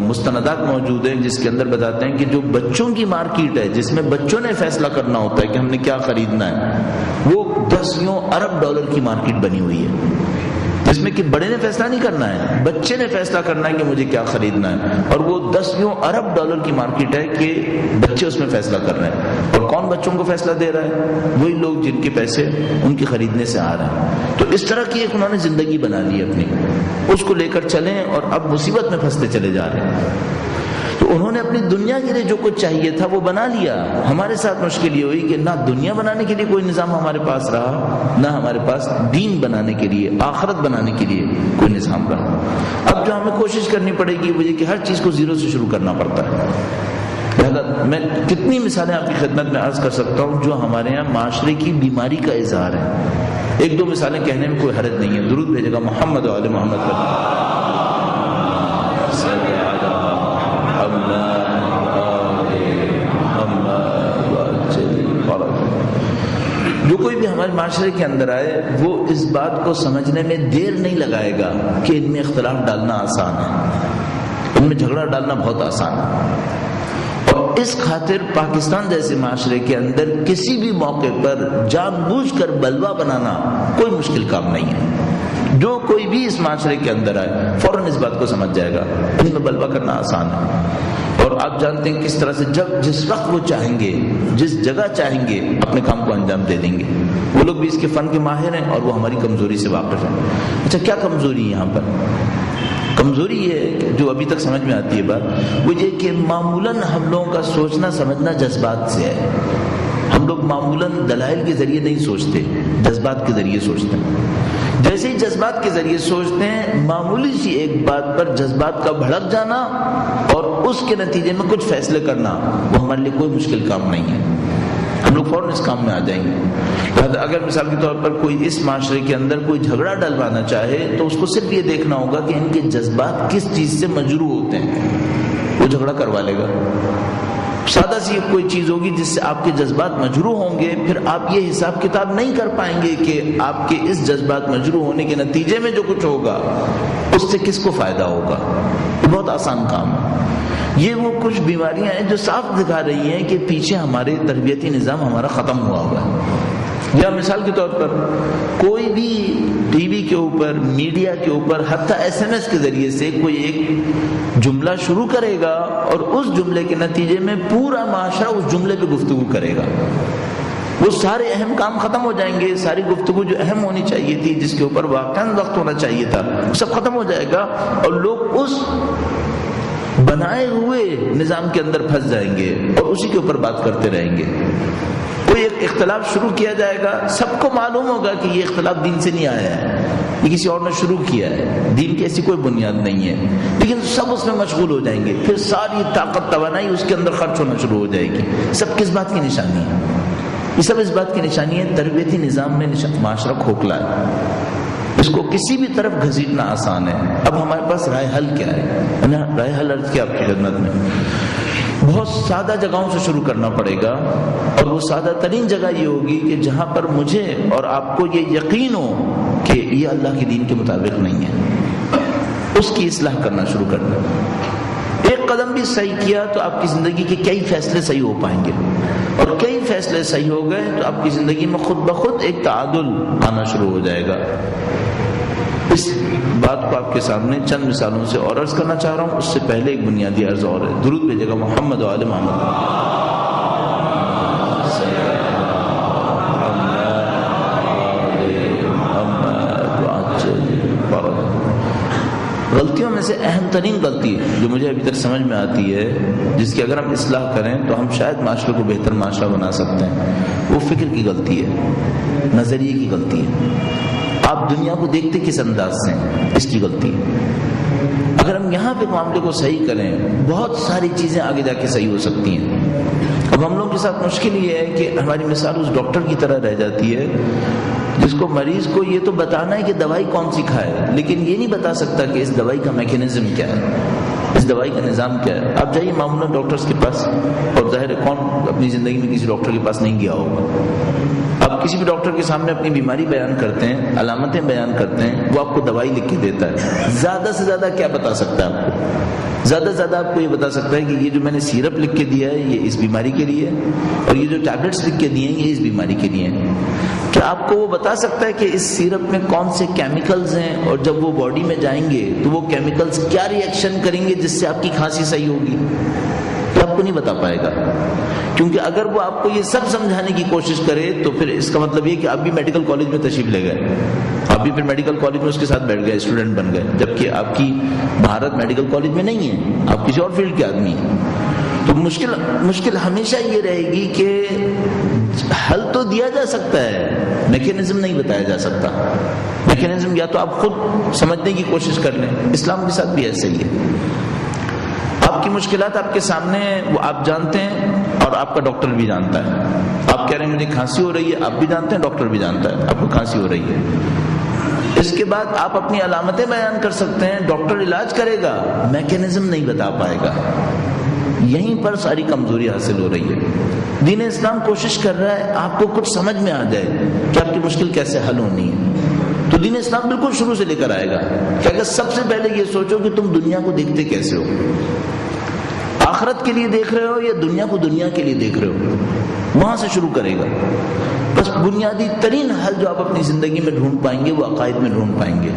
S1: مستندات موجود ہیں جس کے اندر بتاتے ہیں کہ جو بچوں کی مارکیٹ ہے، جس میں بچوں نے فیصلہ کرنا ہوتا ہے کہ ہم نے کیا خریدنا ہے، وہ 10 ارب ڈالر کی مارکیٹ بنی ہوئی ہے، جس میں کہ بڑے نے فیصلہ نہیں کرنا ہے، بچے نے فیصلہ کرنا ہے کہ مجھے کیا خریدنا ہے، اور وہ 10 ارب ڈالر کی مارکیٹ ہے کہ بچے اس میں فیصلہ کر رہے ہیں۔ اور کون بچوں کو فیصلہ دے رہا ہے؟ وہی لوگ جن کے پیسے ان کے خریدنے سے آ رہے ہیں۔ تو اس طرح کی ایک انہوں نے زندگی بنا لی اپنی، اس کو لے کر چلیں اور اب مصیبت میں پھنستے چلے جا رہے ہیں۔ تو انہوں نے اپنی دنیا کے لیے جو کچھ چاہیے تھا وہ بنا لیا۔ ہمارے ساتھ مشکل یہ ہوئی کہ نہ دنیا بنانے کے لیے کوئی نظام ہمارے پاس رہا، نہ ہمارے پاس دین بنانے کے لیے، آخرت بنانے کے لیے کوئی نظام رہا۔ اب جو ہمیں کوشش کرنی پڑے گی وہ یہ کہ ہر چیز کو زیرو سے شروع کرنا پڑتا ہے۔ میں کتنی مثالیں آپ کی خدمت میں عرض کر سکتا ہوں جو ہمارے یہاں معاشرے کی بیماری کا اظہار ہے۔ ایک دو مثالیں کہنے میں کوئی حرج نہیں ہے۔ درود بھیجے گا محمد و آل محمد پر۔ جو کوئی بھی ہمارے معاشرے کے اندر آئے وہ اس بات کو سمجھنے میں دیر نہیں لگائے گا کہ ان میں اختلاف ڈالنا آسان ہے، ان میں جھگڑا ڈالنا بہت آسان ہے، اور اس خاطر پاکستان جیسے معاشرے کے اندر کسی بھی موقع پر جان بوجھ کر بلوا بنانا کوئی مشکل کام نہیں ہے۔ جو کوئی بھی اس معاشرے کے اندر آئے فوراً اس بات کو سمجھ جائے گا ان میں بلوا کرنا آسان ہے، اور آپ جانتے ہیں کس طرح سے جس وقت وہ چاہیں گے، جس جگہ چاہیں گے، اپنے کام کو انجام دے دیں گے۔ وہ لوگ بھی اس کے فن کے ماہر ہیں اور وہ ہماری کمزوری سے واقف ہیں۔ اچھا کیا کمزوری ہے یہاں پر؟ کمزوری یہ جو ابھی تک سمجھ میں آتی ہے بات، وہ یہ کہ معمولاً ہم لوگوں کا سوچنا سمجھنا جذبات سے ہے۔ ہم لوگ معمولاً دلائل کے ذریعے نہیں سوچتے، جذبات کے ذریعے سوچتے ہیں۔ جیسے ہی جذبات کے ذریعے سوچتے ہیں، معمولی سی ایک بات پر جذبات کا بھڑک جانا اور اس کے نتیجے میں کچھ فیصلے کرنا، وہ ہمارے لیے کوئی مشکل کام نہیں ہے، ہم لوگ فوراً اس کام میں آ جائیں گے۔ اگر مثال کے طور پر کوئی اس معاشرے کے اندر کوئی جھگڑا ڈلوانا چاہے تو اس کو صرف یہ دیکھنا ہوگا کہ ان کے جذبات کس چیز سے مجروح ہوتے ہیں، وہ جھگڑا کروا لے گا۔ سادہ سی کوئی چیز ہوگی جس سے آپ کے جذبات مجروح ہوں گے، پھر آپ یہ حساب کتاب نہیں کر پائیں گے کہ آپ کے اس جذبات مجروح ہونے کے نتیجے میں جو کچھ ہوگا اس سے کس کو فائدہ ہوگا۔ یہ بہت آسان کام ہے۔ یہ وہ کچھ بیماریاں ہیں جو صاف دکھا رہی ہیں کہ پیچھے ہمارے تربیتی نظام ہمارا ختم ہوا ہوا ہے۔ یا مثال کے طور پر کوئی بھی ٹی وی کے اوپر، میڈیا کے اوپر، حتیٰ SMS کے ذریعے سے کوئی ایک جملہ شروع کرے گا اور اس جملے کے نتیجے میں پورا معاشرہ اس جملے پہ گفتگو کرے گا۔ وہ سارے اہم کام ختم ہو جائیں گے، ساری گفتگو جو اہم ہونی چاہیے تھی، جس کے اوپر واقعاً وقت ہونا چاہیے تھا، سب ختم ہو جائے گا اور لوگ اس بنائے ہوئے نظام کے اندر پھنس جائیں گے اور اسی کے اوپر بات کرتے رہیں گے۔ کوئی ایک اختلاف شروع کیا جائے گا، سب کو معلوم ہوگا کہ یہ اختلاف دین سے نہیں آیا ہے، یہ کسی اور نے شروع کیا ہے، دین کی ایسی کوئی بنیاد نہیں ہے، لیکن سب اس میں مشغول ہو جائیں گے، پھر ساری طاقت توانائی اس کے اندر خرچ ہونا شروع ہو جائے گی۔ سب کس بات کی نشانی ہے؟ یہ سب اس بات کی نشانی ہے تربیتی نظام میں معاشرہ کھوکھلا ہے، اس کو کسی بھی طرف گھسیٹنا آسان ہے۔ اب ہمارے پاس رائے حل کیا ہے؟ رائے حل عرض کیا آپ کی خدمت میں، بہت سادہ جگہوں سے شروع کرنا پڑے گا، اور وہ سادہ ترین جگہ یہ ہوگی کہ جہاں پر مجھے اور آپ کو یہ یقین ہو کہ یہ اللہ کے دین کے مطابق نہیں ہے۔ اس کی اصلاح کرنا شروع کر دیں. ایک قدم بھی صحیح کیا تو آپ کی زندگی کے کئی فیصلے صحیح ہو پائیں گے، اور کئی فیصلے صحیح ہو گئے تو آپ کی زندگی میں خود بخود ایک تعادل آنا شروع ہو جائے گا. اس بات کو آپ کے سامنے چند مثالوں سے اور عرض کرنا چاہ رہا ہوں. اس سے پہلے ایک بنیادی عرض اور ہے. درود بھیجے گا محمد و آل محمد. غلطیوں میں سے اہم ترین غلطی جو مجھے ابھی تک سمجھ میں آتی ہے، جس کی اگر ہم اصلاح کریں تو ہم شاید معاشرے کو بہتر معاشرہ بنا سکتے ہیں، وہ فکر کی غلطی ہے، نظریے کی غلطی ہے. آپ دنیا کو دیکھتے کس انداز سے ہیں، اس کی غلطی ہے. اگر ہم یہاں پہ معاملے کو صحیح کریں بہت ساری چیزیں آگے جا کے صحیح ہو سکتی ہیں. اب ہم لوگوں کے ساتھ مشکل یہ ہے کہ ہماری مثال اس ڈاکٹر کی طرح رہ جاتی ہے جس کو مریض کو یہ تو بتانا ہے کہ دوائی کون سی کھائے، لیکن یہ نہیں بتا سکتا کہ اس دوائی کا میکینزم کیا ہے، اس دوائی کا نظام کیا ہے. آپ جائیے معمولاً ڈاکٹرز کے پاس، اور ظاہر ہے کون اپنی زندگی میں کسی ڈاکٹر کے پاس نہیں گیا ہوگا. آپ کسی بھی ڈاکٹر کے سامنے اپنی بیماری بیان کرتے ہیں، علامتیں بیان کرتے ہیں، وہ آپ کو دوائی لکھ کے دیتا ہے. زیادہ سے زیادہ کیا بتا سکتا ہے آپ کو؟ زیادہ سے زیادہ آپ کو یہ بتا سکتا ہے کہ یہ جو میں نے سیرپ لکھ کے دیا ہے یہ اس بیماری کے لیے ہے، اور یہ جو ٹیبلٹس لکھ کے دیے ہیں یہ اس بیماری کے لیے ہیں. کیا آپ کو وہ بتا سکتا ہے کہ اس سیرپ میں کون سے کیمیکلز ہیں، اور جب وہ باڈی میں جائیں گے تو وہ کیمیکلز کیا ری ایکشن کریں گے جس سے آپ کی کھانسی صحیح ہوگی؟ تو آپ کو نہیں بتا پائے گا. کیونکہ اگر وہ آپ کو یہ سب سمجھانے کی کوشش کرے تو پھر اس کا مطلب یہ کہ آپ بھی میڈیکل کالج میں تشریف لے گئے، آپ بھی پھر میڈیکل کالج میں اس کے ساتھ بیٹھ گئے، اسٹوڈنٹ بن گئے، جبکہ آپ کی بھارت میڈیکل کالج میں نہیں ہے، آپ کسی اور فیلڈ کے آدمی ہیں. تو مشکل ہمیشہ یہ رہے گی کہ حل تو دیا جا سکتا ہے، میکینزم نہیں بتایا جا سکتا. میکینزم یا تو آپ خود سمجھنے کی کوشش کر لیں. اسلام کے ساتھ بھی ایسے ہی ہے. آپ کی مشکلات آپ کے سامنے وہ آپ جانتے ہیں، اور آپ کا ڈاکٹر بھی جانتا ہے. آپ کہہ رہے ہیں مجھے کھانسی ہو رہی ہے، آپ بھی جانتے ہیں، ڈاکٹر بھی جانتا ہے آپ کو کھانسی ہو رہی ہے. اس کے بعد آپ اپنی علامتیں بیان کر سکتے ہیں، ڈاکٹر علاج کرے گا، میکینزم نہیں بتا پائے گا. یہیں پر ساری کمزوری حاصل ہو رہی ہے. دین اسلام کوشش کر رہا ہے آپ کو کچھ سمجھ میں آ جائے کہ آپ کی مشکل کیسے حل ہونی ہے. تو دین اسلام بالکل شروع سے لے کر آئے گا کہ اگر سب سے پہلے یہ سوچو کہ تم دنیا کو دیکھتے کیسے ہو، آخرت کے لیے دیکھ رہے ہو یا دنیا کو دنیا کے لیے دیکھ رہے ہو، وہاں سے شروع کرے گا. بس بنیادی ترین حل جو آپ اپنی زندگی میں ڈھونڈ پائیں گے وہ عقائد میں ڈھونڈ پائیں گے.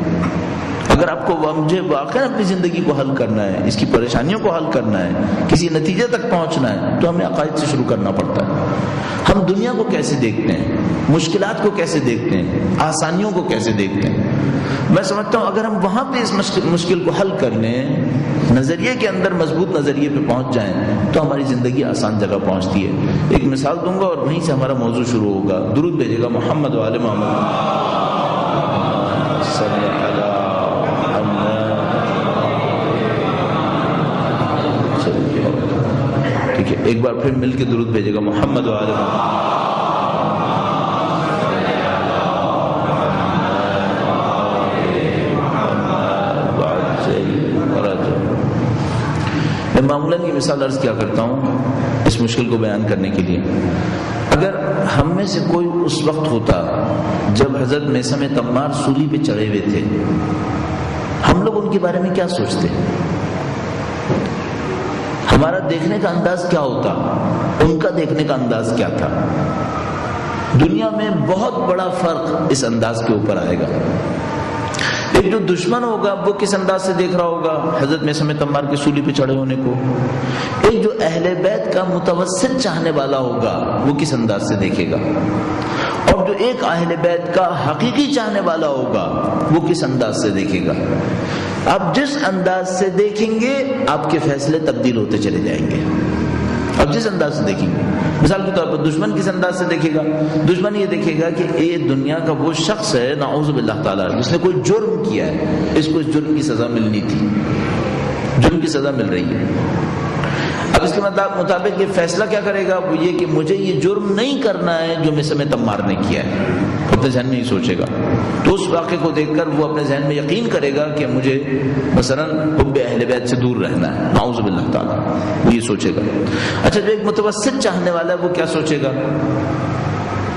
S1: اگر آپ کو مجھے واقعا اپنی زندگی کو حل کرنا ہے، اس کی پریشانیوں کو حل کرنا ہے، کسی نتیجے تک پہنچنا ہے، تو ہمیں عقائد سے شروع کرنا پڑتا ہے. ہم دنیا کو کیسے دیکھتے ہیں، مشکلات کو کیسے دیکھتے ہیں، آسانیوں کو کیسے دیکھتے ہیں. میں سمجھتا ہوں اگر ہم وہاں پہ اس مشکل کو حل کر لیں، نظریے کے اندر مضبوط نظریے پہ پہنچ جائیں، تو ہماری زندگی آسان جگہ پہنچتی ہے. ایک مثال دوں گا اور وہیں سے ہمارا موضوع شروع ہوگا. درود بھیجے گا محمد و آل محمد. ٹھیک ہے، ایک بار پھر مل کے درود بھیجے گا محمد و آل محمد. میں معمولاً یہ مثال عرض کیا کرتا ہوں اس مشکل کو بیان کرنے کے لیے. اگر ہم میں سے کوئی اس وقت ہوتا جب حضرت میثم تمار سولی پہ چڑھے ہوئے تھے، ہم لوگ ان کے بارے میں کیا سوچتے، ہمارا دیکھنے کا انداز کیا ہوتا، ان کا دیکھنے کا انداز کیا تھا؟ دنیا میں بہت بڑا فرق اس انداز کے اوپر آئے گا. ایک جو دشمن ہوگا وہ کس انداز سے دیکھ رہا ہوگا حضرت میثم تمار کے سولی پہ چڑھے ہونے کو. ایک جو اہل بیت کا متوسط چاہنے والا ہوگا وہ کس انداز سے دیکھے گا. اور جو ایک اہل بیت کا حقیقی چاہنے والا ہوگا وہ کس انداز سے دیکھے گا. آپ جس انداز سے دیکھیں گے آپ کے فیصلے تبدیل ہوتے چلے جائیں گے. آپ جس انداز سے دیکھیں گے، مثال کے طور پر دشمن کس انداز سے دیکھے گا؟ دشمن یہ دیکھے گا کہ اے دنیا کا وہ شخص ہے نعوذ باللہ تعالیٰ جس نے کوئی جرم کیا ہے، اس کو اس جرم کی سزا ملنی تھی، جرم کی سزا مل رہی ہے. اب اس کے مطابق یہ فیصلہ کیا کرے گا؟ وہ یہ کہ مجھے یہ جرم نہیں کرنا ہے جو میثم تمار نے کیا ہے. اپنے ذہن میں ہی سوچے گا. تو اس واقعے کو دیکھ کر وہ اپنے ذہن میں یقین کرے گا کہ مجھے مثلا حب اہل بیت سے دور رہنا ہے، نعوذ باللہ تعالیٰ، وہ یہ سوچے گا. اچھا، جو ایک متوسط چاہنے والا ہے وہ کیا سوچے گا؟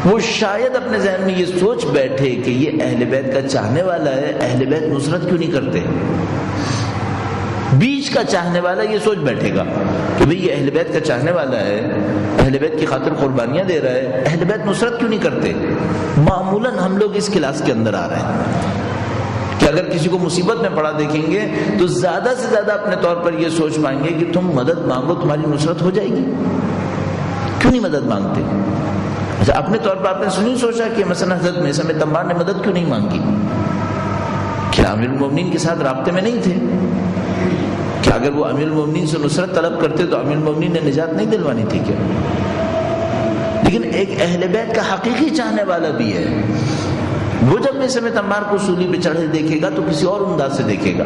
S1: وہ شاید اپنے ذہن میں یہ سوچ بیٹھے کہ یہ اہل بیت کا چاہنے والا ہے، اہل بیت نصرت کیوں نہیں کرتے؟ بیچ کا چاہنے والا یہ سوچ بیٹھے گا کہ بھئی یہ اہل بیت کا چاہنے والا ہے، اہل بیت کی خاطر قربانیاں دے رہا ہے، اہل بیت نصرت کیوں نہیں کرتے؟ معمولاً ہم لوگ اس کلاس کے اندر آ رہے ہیں کہ اگر کسی کو مصیبت میں پڑا دیکھیں گے تو زیادہ سے زیادہ اپنے طور پر یہ سوچ پائیں گے کہ تم مدد مانگو، تمہاری نصرت ہو جائے گی، کیوں نہیں مدد مانگتے؟ اچھا، اپنے طور پر آپ نے نہیں سوچا کہ مثلا حضرت میثم تمار نے مدد کیوں نہیں مانگی؟ کیا امیر المومنین کے ساتھ رابطے میں نہیں تھے؟ کہ اگر وہ امیر المومنین سے نصرت طلب کرتے تو امیر المومنین نے نجات نہیں دلوانی تھی کیا؟ لیکن ایک اہل بیت کا حقیقی چاہنے والا بھی ہے، وہ جب میثم تمار کو سولی پہ چڑھے دیکھے گا تو کسی اور انداز سے دیکھے گا۔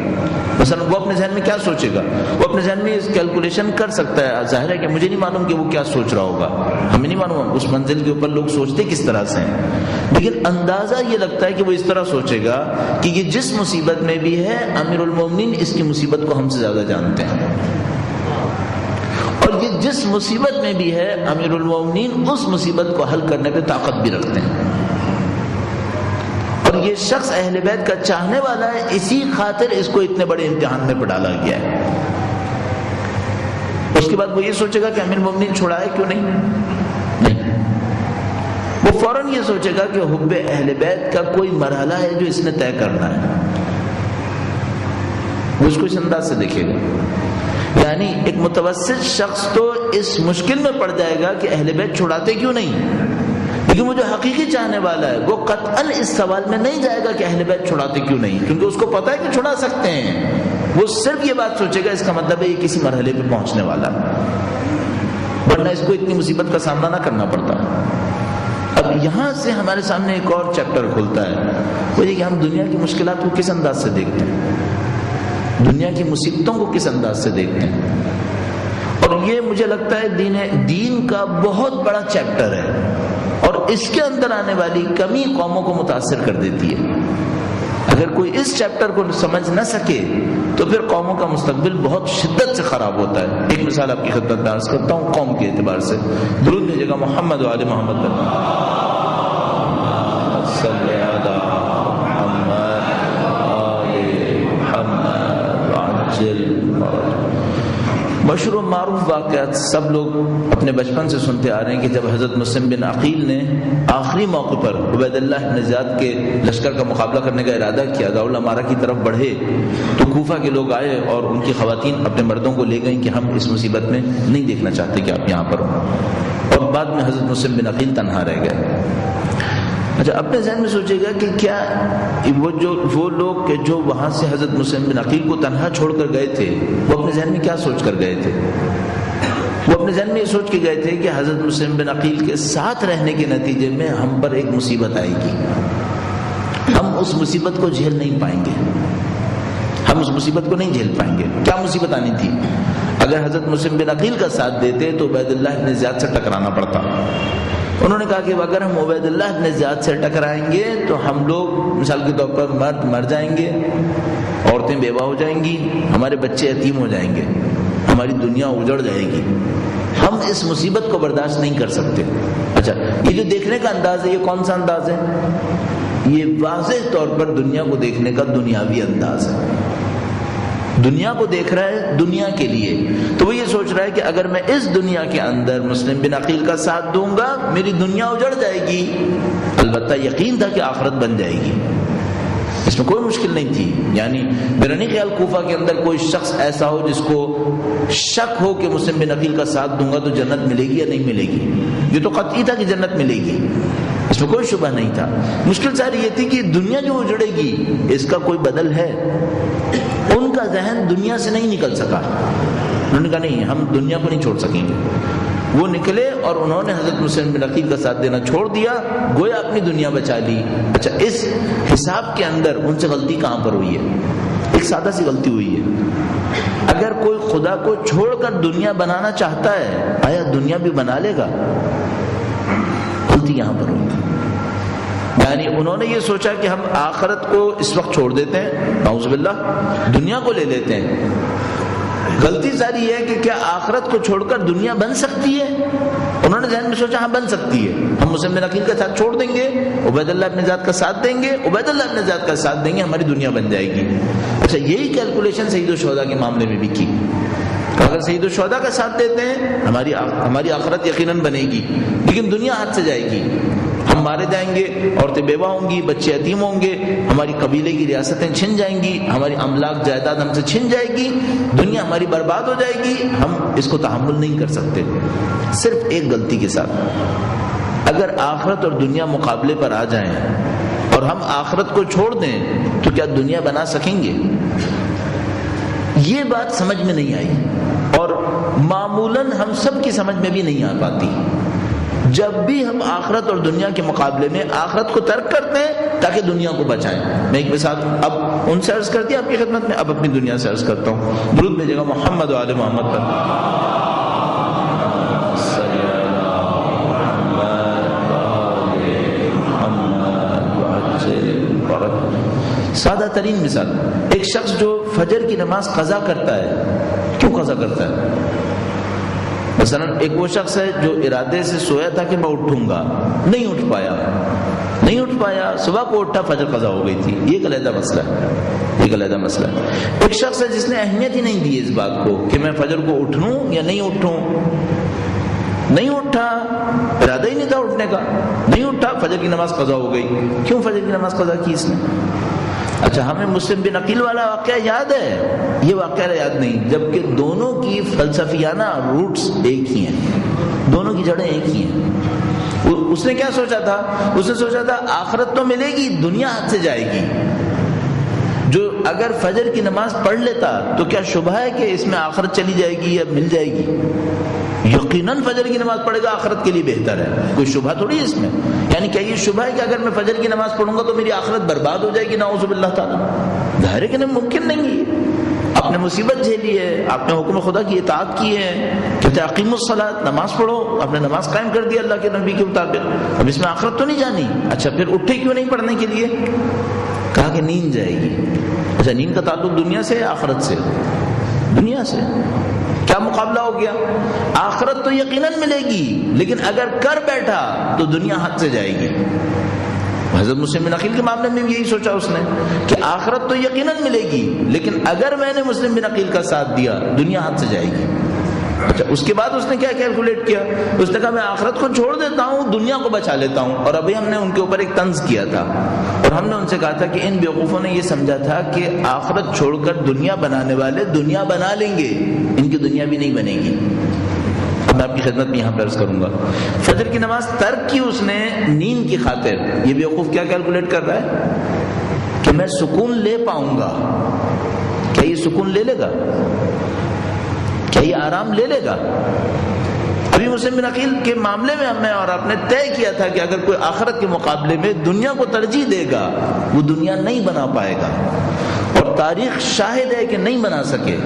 S1: مثلا وہ اپنے ذہن میں کیا سوچے گا؟ وہ اپنے ذہن میں کیلکولیشن کر سکتا ہے، ظاہر ہے کہ مجھے نہیں معلوم کہ وہ کیا سوچ رہا ہوگا، ہمیں نہیں معلوم اس منزل کے اوپر لوگ سوچتے کس طرح سے ہیں، لیکن اندازہ یہ لگتا ہے کہ وہ اس طرح سوچے گا کہ یہ جس مصیبت میں بھی ہے امیر المومنین اس کی مصیبت کو ہم سے زیادہ جانتے ہیں، اور یہ جس مصیبت میں بھی ہے امیر المومنین اس مصیبت کو حل کرنے پہ طاقت بھی رکھتے ہیں، اور یہ شخص اہل بیت کا چاہنے والا ہے، اسی خاطر اس کو اتنے بڑے امتحان میں ڈالا گیا ہے۔ اس کے بعد وہ یہ سوچے گا کہ امیر المومنین چھوڑائے کیوں نہیں، وہ فوراً یہ سوچے گا کہ حب اہل بیت کا کوئی مرحلہ ہے جو اس نے طے کرنا ہے، وہ اس کو اس انداز سے دیکھے گا۔ یعنی ایک متوسط شخص تو اس مشکل میں پڑ جائے گا کہ اہل بیت چھڑاتے کیوں نہیں، لیکن وہ جو حقیقی چاہنے والا ہے وہ قطعاً اس سوال میں نہیں جائے گا کہ اہل بیت چھڑاتے کیوں نہیں، کیونکہ اس کو پتا ہے کہ چھڑا سکتے ہیں، وہ صرف یہ بات سوچے گا اس کا مطلب ہے یہ کسی مرحلے پہ پہنچنے والا، ورنہ اس کو اتنی مصیبت کا سامنا نہ کرنا پڑتا۔ اب یہاں سے ہمارے سامنے ایک اور چیپٹر کھلتا ہے، وہ یہ کہ ہم دنیا کی مشکلات کو کس انداز سے دیکھتے ہیں، دنیا کی مصیبتوں کو کس انداز سے دیکھتے ہیں، اور یہ مجھے لگتا ہے دین کا بہت بڑا چیپٹر ہے، اور اس کے اندر آنے والی کمی قوموں کو متاثر کر دیتی ہے۔ اگر کوئی اس چیپٹر کو سمجھ نہ سکے تو پھر قوموں کا مستقبل بہت شدت سے خراب ہوتا ہے۔ ایک مثال آپ کی خدمت میں عرض کرتا ہوں قوم کے اعتبار سے، درود بھیجے گا محمد و آل محمد صلی علی محمد آل محمد وعجل۔ مشہور و معروف واقعات سب لوگ اپنے بچپن سے سنتے آ رہے ہیں کہ جب حضرت مسلم بن عقیل نے آخری موقع پر عبید اللہ بن زیاد کے لشکر کا مقابلہ کرنے کا ارادہ کیا، دارالامارہ کی طرف بڑھے تو کوفہ کے لوگ آئے اور ان کی خواتین اپنے مردوں کو لے گئیں کہ ہم اس مصیبت میں نہیں دیکھنا چاہتے کہ آپ یہاں پر ہوں، اور بعد میں حضرت مسلم بن عقیل تنہا رہ گئے۔ اچھا، اپنے ذہن میں سوچے گا کہ کیا وہ لوگ کہ جو وہاں سے حضرت مسلم بن عقیل کو تنہا چھوڑ کر گئے تھے وہ اپنے ذہن میں کیا سوچ کر گئے تھے؟ وہ اپنے ذہن میں یہ سوچ کے گئے تھے کہ حضرت مسلم بن عقیل کے ساتھ رہنے کے نتیجے میں ہم پر ایک مصیبت آئے گی، ہم اس مصیبت کو جھیل نہیں پائیں گے، ہم اس مصیبت کو نہیں جھیل پائیں گے۔ کیا مصیبت آنی تھی؟ اگر حضرت مسلم بن عقیل کا ساتھ دیتے تو عبید اللہ بن زیاد سے ٹکرانا پڑتا۔ انہوں نے کہا کہ اگر ہم عبید اللہ بن زیاد سے ٹکرائیں گے تو ہم لوگ مثال کے طور پر مرد مر جائیں گے، عورتیں بیوہ ہو جائیں گی، ہمارے بچے یتیم ہو جائیں گے، ہماری دنیا اجڑ جائے گی، ہم اس مصیبت کو برداشت نہیں کر سکتے۔ اچھا، یہ جو دیکھنے کا انداز ہے یہ کون سا انداز ہے؟ یہ واضح طور پر دنیا کو دیکھنے کا دنیاوی انداز ہے، دنیا کو دیکھ رہا ہے دنیا کے لیے، تو وہ یہ سوچ رہا ہے کہ اگر میں اس دنیا کے اندر مسلم بن عقیل کا ساتھ دوں گا میری دنیا اجڑ جائے گی، البتہ یقین تھا کہ آخرت بن جائے گی، اس میں کوئی مشکل نہیں تھی۔ یعنی میرا نہیں خیال کوفہ کے اندر کوئی شخص ایسا ہو جس کو شک ہو کہ مسلم بن عقیل کا ساتھ دوں گا تو جنت ملے گی یا نہیں ملے گی، یہ تو قطعی تھا کہ جنت ملے گی، اس میں کوئی شبہ نہیں تھا۔ مشکل ساری یہ تھی کہ دنیا جو اجڑے گی اس کا کوئی بدل ہے، ان کا ذہن دنیا سے نہیں نکل سکا، انہوں نے کہا نہیں ہم دنیا کو نہیں چھوڑ سکیں گے، وہ نکلے اور انہوں نے حضرت مسلم بن عقیل کا ساتھ دینا چھوڑ دیا، گویا اپنی دنیا بچا لی۔ اچھا، اس حساب کے اندر ان سے غلطی کہاں پر ہوئی ہے؟ ایک سادہ سی غلطی ہوئی ہے، اگر کوئی خدا کو چھوڑ کر دنیا بنانا چاہتا ہے آیا دنیا بھی بنا لے گا؟ غلطی یہاں پر ہوئی، یعنی انہوں نے یہ سوچا کہ ہم آخرت کو اس وقت چھوڑ دیتے ہیں، نعوذ باللہ دنیا کو لے لیتے ہیں۔ غلطی ساری یہ ہے کہ کیا آخرت کو چھوڑ کر دنیا بن سکتی ہے؟ انہوں نے ذہن میں سوچا ہاں بن سکتی ہے، ہم مسلم بن عقیل کا ساتھ چھوڑ دیں گے، عبید اللہ ابن زیاد کا ساتھ دیں گے، عبید اللہ ابن زیاد کا ساتھ دیں گے، ہماری دنیا بن جائے گی۔ اچھا یہی کیلکولیشن سید الشہداء کے معاملے میں بھی کی، اگر سید الشہداء کا ساتھ دیتے ہیں ہماری آخرت یقیناً بنے گی، لیکن دنیا ہاتھ سے جائے گی، ہم مارے جائیں گے، عورتیں بیوہ ہوں گی، بچے یتیم ہوں گے، ہماری قبیلے کی ریاستیں چھن جائیں گی، ہماری املاک جائیداد ہم سے چھن جائے گی، دنیا ہماری برباد ہو جائے گی، ہم اس کو تحمل نہیں کر سکتے۔ صرف ایک غلطی کے ساتھ، اگر آخرت اور دنیا مقابلے پر آ جائیں اور ہم آخرت کو چھوڑ دیں تو کیا دنیا بنا سکیں گے؟ یہ بات سمجھ میں نہیں آئی، اور معمولاً ہم سب کی سمجھ میں بھی نہیں آ پاتی۔ جب بھی ہم آخرت اور دنیا کے مقابلے میں آخرت کو ترک کرتے ہیں تاکہ دنیا کو بچائیں۔ میں ایک مثال اب ان سے عرض کر دیا آپ کی خدمت میں، اب اپنی دنیا سے عرض کرتا ہوں۔ درود بھیجے گا محمد و آل محمد پر۔ سادہ ترین مثال، ایک شخص جو فجر کی نماز قضا کرتا ہے، کیوں قضا کرتا ہے؟ مثلا ایک وہ شخص ہے جو ارادے سے سویا تھا کہ میں اٹھوں گا، نہیں اٹھ پایا، صبح کو اٹھا، فجر قضا ہو گئی تھی، یہ ایک علیحدہ مسئلہ ہے۔ ایک شخص ہے جس نے اہمیت ہی نہیں دی اس بات کو کہ میں فجر کو اٹھوں یا نہیں اٹھوں، نہیں اٹھا، ارادہ ہی نہیں تھا اٹھنے کا، نہیں اٹھا، فجر کی نماز قضا ہو گئی۔ کیوں فجر کی نماز قضا کی اس نے؟ اچھا ہمیں مسلم بن عقیل والا واقعہ یاد ہے، یہ واقعہ یاد نہیں، جبکہ دونوں کی فلسفیانہ روٹس ایک ہی ہیں، دونوں کی جڑیں ایک ہی ہیں۔ اس نے کیا سوچا تھا؟ اس نے سوچا تھا آخرت تو ملے گی، دنیا ہاتھ سے جائے گی۔ جو اگر فجر کی نماز پڑھ لیتا تو کیا شبہ ہے کہ اس میں آخرت چلی جائے گی یا مل جائے گی؟ یقیناً فجر کی نماز پڑھے گا آخرت کے لیے بہتر ہے، کوئی شبہ تھوڑی ہے اس میں۔ یعنی کیا یہ شبہ ہے کہ اگر میں فجر کی نماز پڑھوں گا تو میری آخرت برباد ہو جائے گی؟ نعوذ باللہ تعالیٰ، ظاہر ہے کہ نہیں، ممکن نہیں ہے۔ آپ نے مصیبت جھیلی ہے، آپ نے حکم خدا کی اطاعت کی ہے، کہتے ہیں اقیموا الصلاۃ، نماز پڑھو، آپ نے نماز قائم کر دی اللہ کے نبی کے مطابق، اب اس میں آخرت تو نہیں جانی۔ اچھا پھر اٹھے کیوں نہیں پڑھنے کے لیے؟ کہا کہ نیند جائے گی۔ اچھا نیند کا تعلق دنیا سے ہے آخرت سے؟ دنیا سے۔ کیا مقابلہ ہو گیا؟ آخرت تو یقیناً ملے گی، لیکن اگر کر بیٹھا تو دنیا ہاتھ سے جائے گی۔ حضرت مسلم بن عقیل کے معاملے میں بھی یہی سوچا اس نے کہ آخرت تو یقیناً ملے گی، لیکن اگر میں نے مسلم بن عقیل کا ساتھ دیا دنیا ہاتھ سے جائے گی۔ اچھا اس کے بعد اس نے کیا کیلکولیٹ کیا؟ اس نے کہا میں آخرت کو چھوڑ دیتا ہوں، دنیا کو بچا لیتا ہوں۔ اور ابھی ہم نے ان کے اوپر ایک طنز کیا تھا اور ہم نے ان سے کہا تھا کہ ان بیوقوفوں نے یہ سمجھا تھا کہ آخرت چھوڑ کر دنیا بنانے والے دنیا بنا لیں گے، ان کی دنیا بھی نہیں بنے گی۔ اب میں آپ کی خدمت میں یہاں پر عرض کروں گا، فجر کی نماز ترک کی اس نے نیند کی خاطر۔ یہ بیوقوف کیا کیلکولیٹ کر رہا ہے کہ میں سکون لے پاؤں گا۔ کیا یہ سکون لے لے گا؟ کیا یہ آرام لے لے گا؟ ابھی مسلم بن عقیل کے معاملے میں ہم نے اور آپ نے طے کیا تھا کہ اگر کوئی آخرت کے مقابلے میں دنیا کو ترجیح دے گا وہ دنیا نہیں بنا پائے گا، اور تاریخ شاہد ہے کہ نہیں بنا سکے۔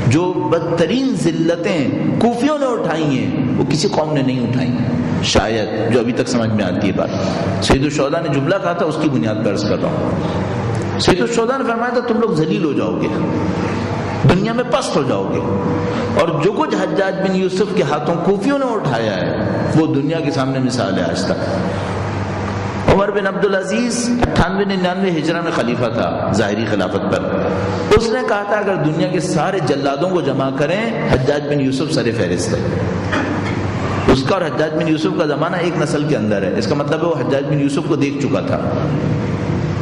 S1: جو بدترین ذلتیں کوفیوں نے اٹھائی ہیں وہ کسی قوم نے نہیں اٹھائی، شاید جو ابھی تک سمجھ میں آتی ہے بات۔ سید الشہداء نے جملہ کہا تھا، اس کی بنیاد پر عرض کر رہا ہوں۔ سید الشہداء نے فرمایا تھا تم لوگ ذلیل ہو جاؤ گے، دنیا میں پست ہو جاؤ گے، اور جو کچھ حجاج بن یوسف کے ہاتھوں کوفیوں نے اٹھایا ہے وہ دنیا کے سامنے مثال ہے آج تک۔ عمر بن عبدالعزیز 98-99 ہجرہ میں خلیفہ تھا ظاہری خلافت پر، اس نے کہا تھا اگر دنیا کے سارے جلادوں کو جمع کریں حجاج بن یوسف سر فہرست ہے۔ اس کا اور حجاج بن یوسف کا زمانہ ایک نسل کے اندر ہے، اس کا مطلب ہے وہ حجاج بن یوسف کو دیکھ چکا تھا۔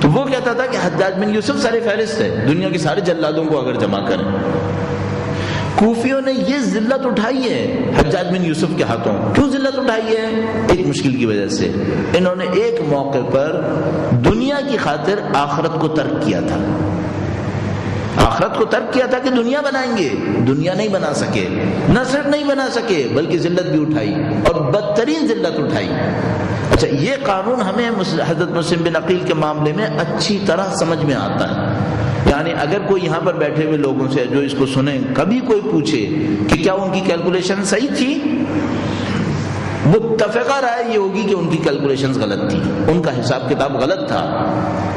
S1: تو وہ کہتا تھا کہ حجاج بن یوسف سر فہرست ہے، دنیا کے سارے جلادوں کو اگر جمع کریں۔ کوفیوں نے یہ ذلت اٹھائی ہے حجاج بن یوسف کے ہاتھوں۔ کیوں ذلت اٹھائی ہے؟ ایک مشکل کی وجہ سے، انہوں نے ایک موقع پر دنیا کی خاطر آخرت کو ترک کیا تھا۔ آخرت کو ترک کیا تھا کہ دنیا بنائیں گے، دنیا نہیں بنا سکے، نہ صرف نہیں بنا سکے بلکہ ذلت بھی اٹھائی اور بدترین ذلت اٹھائی۔ اچھا یہ قانون ہمیں حضرت مسلم بن عقیل کے معاملے میں اچھی طرح سمجھ میں آتا ہے۔ یعنی اگر کوئی یہاں پر بیٹھے ہوئے لوگوں سے جو اس کو سنیں کبھی کوئی پوچھے کہ کیا ان کی کیلکولیشن صحیح تھی، متفقہ رائے یہ ہوگی کہ ان کی کیلکولیشنز غلط تھی، ان کا حساب کتاب غلط تھا۔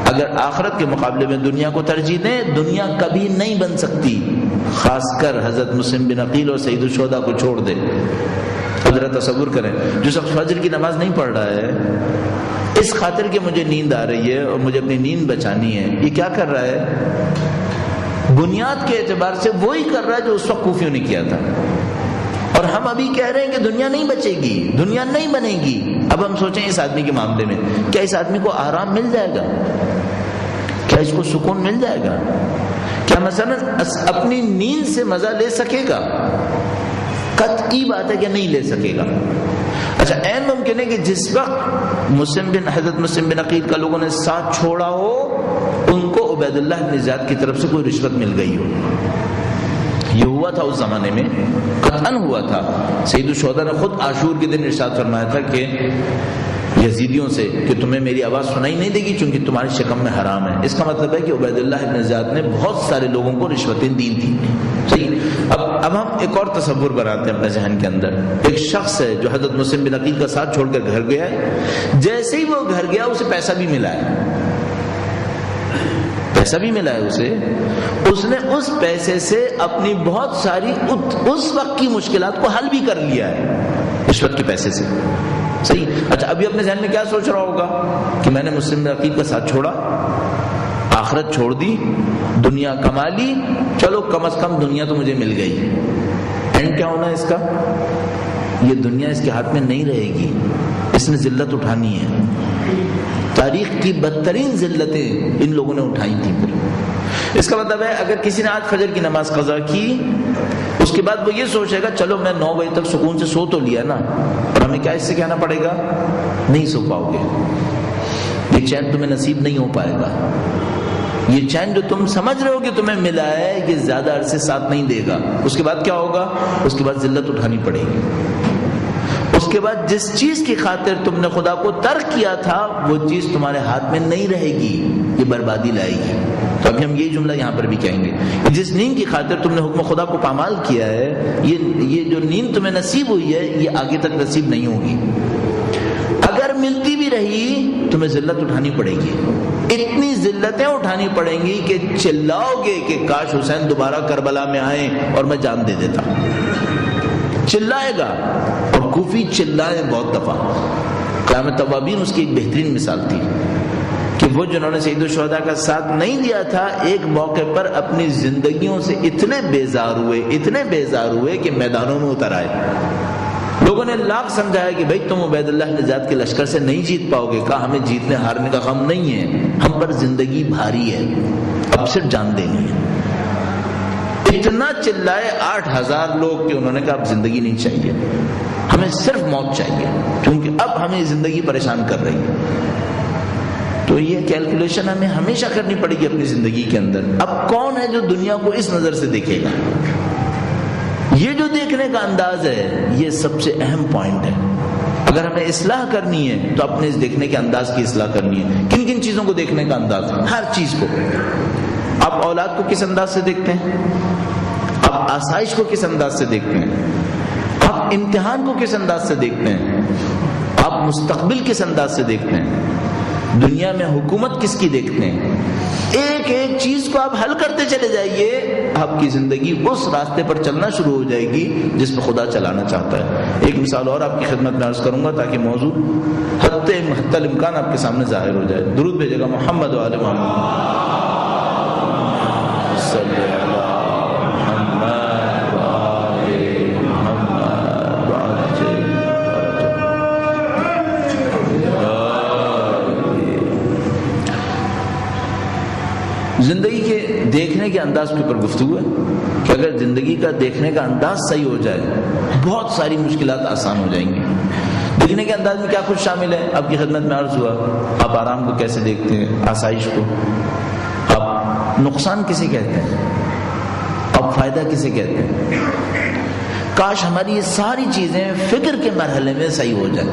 S1: اگر آخرت کے مقابلے میں دنیا کو ترجیح دیں دنیا کبھی نہیں بن سکتی، خاص کر حضرت مسلم بن عقیل اور سید الشہداء کو چھوڑ دے۔ اب ذرا تصور کریں، جو شخص فجر کی نماز نہیں پڑھ رہا ہے اس خاطر کہ مجھے نیند آ رہی ہے اور مجھے اپنی نیند بچانی ہے، یہ کیا کر رہا ہے؟ بنیاد کے اعتبار سے وہی کر رہا ہے جو اس وقت کوفیوں نے کیا تھا. اور ہم ابھی کہہ رہے ہیں کہ دنیا نہیں بچے گی، دنیا نہیں بنے گی. اب ہم سوچیں اس آدمی کے معاملے میں، کیا اس آدمی کو آرام مل جائے گا؟ کیا اس کو سکون مل جائے گا؟ کیا مثلا اپنی نیند سے مزہ لے سکے گا؟ قطعی بات ہے کہ نہیں لے سکے گا. اچھا، عین ممکن ہے کہ جس وقت حضرت مسلم بن عقیل کا لوگوں نے ساتھ چھوڑا ہو ان کو عبید اللہ بن زیاد کی طرف سے کوئی رشوت مل گئی ہو. یہ ہوا تھا اس زمانے میں، قطعاً ہوا تھا. سید الشہداء نے خود عاشور کے دن ارشاد فرمایا تھا کہ یزیدیوں سے کہ تمہیں میری آواز سنائی نہیں دے گی چونکہ تمہاری شکم میں حرام ہے. اس کا مطلب ہے کہ عبید اللہ بن زیاد نے بہت سارے لوگوں کو رشوتیں دی تھیں. صحیح. اب ہم ایک اور تصور بناتے ہیں اپنے ذہن کے اندر. ایک شخص ہے جو حضرت مسلم بن عقیل کا ساتھ چھوڑ کر گھر گیا ہے. جیسے ہی وہ گھر گیا اسے پیسہ بھی ملا ہے، پیسہ بھی ملا ہے اسے. اس نے اس پیسے سے اپنی بہت ساری اس وقت کی مشکلات کو حل بھی کر لیا ہے رشوت کے پیسے سے. صحیح. اچھا، ابھی اپنے ذہن میں کیا سوچ رہا ہوگا کہ میں نے مسلم بن عقیل کا ساتھ چھوڑا، آخرت چھوڑ دی، دنیا کما لی، چلو کم از کم دنیا تو مجھے مل گئی. اینڈ کیا ہونا ہے اس کا؟ یہ دنیا اس کے ہاتھ میں نہیں رہے گی، اس نے ذلت اٹھانی ہے. تاریخ کی بدترین ذلتیں ان لوگوں نے اٹھائی تھیں. پھر اس کا مطلب ہے اگر کسی نے آج فجر کی نماز قضا کی، اس کے بعد وہ یہ سوچے گا چلو میں 9 بجے تک سکون سے سو تو لیا نا، اور ہمیں کیا اس سے کہنا پڑے گا؟ نہیں سو پاؤ گے، یہ چین تمہیں نصیب نہیں ہو پائے گا. یہ چین جو تم سمجھ رہے ہو کہ تمہیں ملا ہے یہ زیادہ عرصے ساتھ نہیں دے گا. اس کے بعد کیا ہوگا؟ اس کے بعد ذلت اٹھانی پڑے گی. اس کے بعد جس چیز کی خاطر تم نے خدا کو ترک کیا تھا وہ چیز تمہارے ہاتھ میں نہیں رہے گی، یہ بربادی لائے گی. تو ابھی ہم یہ جملہ یہاں پر بھی کہیں گے کہ جس نیند کی خاطر تم نے حکم خدا کو پامال کیا ہے، یہ جو نیند تمہیں نصیب ہوئی ہے یہ آگے تک نصیب نہیں ہوگی. اگر ملتی بھی رہی تمہیں ذلت اٹھانی پڑے گی. اتنی ذلتیں اٹھانی پڑیں گی کہ چلاؤ گے کہ کاش حسین دوبارہ کربلا میں آئیں اور میں جان دے دیتا. چلائے گا، اور کوفی چلائے بہت دفعہ. قیام توابین اس کی ایک بہترین مثال تھی کہ وہ جنہوں نے سید الشہداء کا ساتھ نہیں دیا تھا ایک موقع پر اپنی زندگیوں سے اتنے بیزار ہوئے کہ میدانوں میں اتر آئے. لوگوں نے لاکھ سمجھایا کہ بھائی تم عبید اللہ بن زیاد کے لشکر سے نہیں جیت پاؤ گے. کہا ہمیں جیتنے ہارنے کا غم نہیں ہے، ہم پر زندگی بھاری ہے، اب صرف جان دینی ہے. اتنا چلائے 8000 لوگ کہ انہوں نے کہا اب زندگی نہیں چاہیے، ہمیں صرف موت چاہیے کیونکہ اب ہمیں زندگی پریشان کر رہی ہے. تو یہ کیلکولیشن ہمیں ہمیشہ کرنی پڑے گی اپنی زندگی کے اندر. اب کون ہے جو دنیا کو اس نظر سے دیکھے گا؟ یہ جو دیکھنے کا انداز ہے یہ سب سے اہم پوائنٹ ہے. اگر ہمیں اصلاح کرنی ہے تو اپنے اس دیکھنے کے انداز کی اصلاح کرنی ہے. کن کن چیزوں کو دیکھنے کا انداز؟ ہر چیز کو. آپ اولاد کو کس انداز سے دیکھتے ہیں؟ آپ آسائش کو کس انداز سے دیکھتے ہیں؟ آپ امتحان کو کس انداز سے دیکھتے ہیں؟ آپ مستقبل کس انداز سے دیکھتے ہیں؟ دنیا میں حکومت کس کی دیکھتے ہیں؟ ایک ایک چیز کو آپ حل کرتے چلے جائیے، آپ کی زندگی اس راستے پر چلنا شروع ہو جائے گی جس پہ خدا چلانا چاہتا ہے. ایک مثال اور آپ کی خدمت میں عرض کروں گا تاکہ موضوع حتی الامکان آپ کے سامنے ظاہر ہو جائے. درود بھیجے گا محمد و آل محمد. زندگی کے دیکھنے کے انداز کے اوپر گفتگو ہے کہ اگر زندگی کا دیکھنے کا انداز صحیح ہو جائے بہت ساری مشکلات آسان ہو جائیں گی. دیکھنے کے انداز میں کیا کچھ شامل ہے آپ کی خدمت میں عرض ہوا. آپ آرام کو کیسے دیکھتے ہیں، آسائش کو. آپ نقصان کسے کہتے ہیں، آپ فائدہ کسے کہتے ہیں. کاش ہماری یہ ساری چیزیں فکر کے مرحلے میں صحیح ہو جائیں.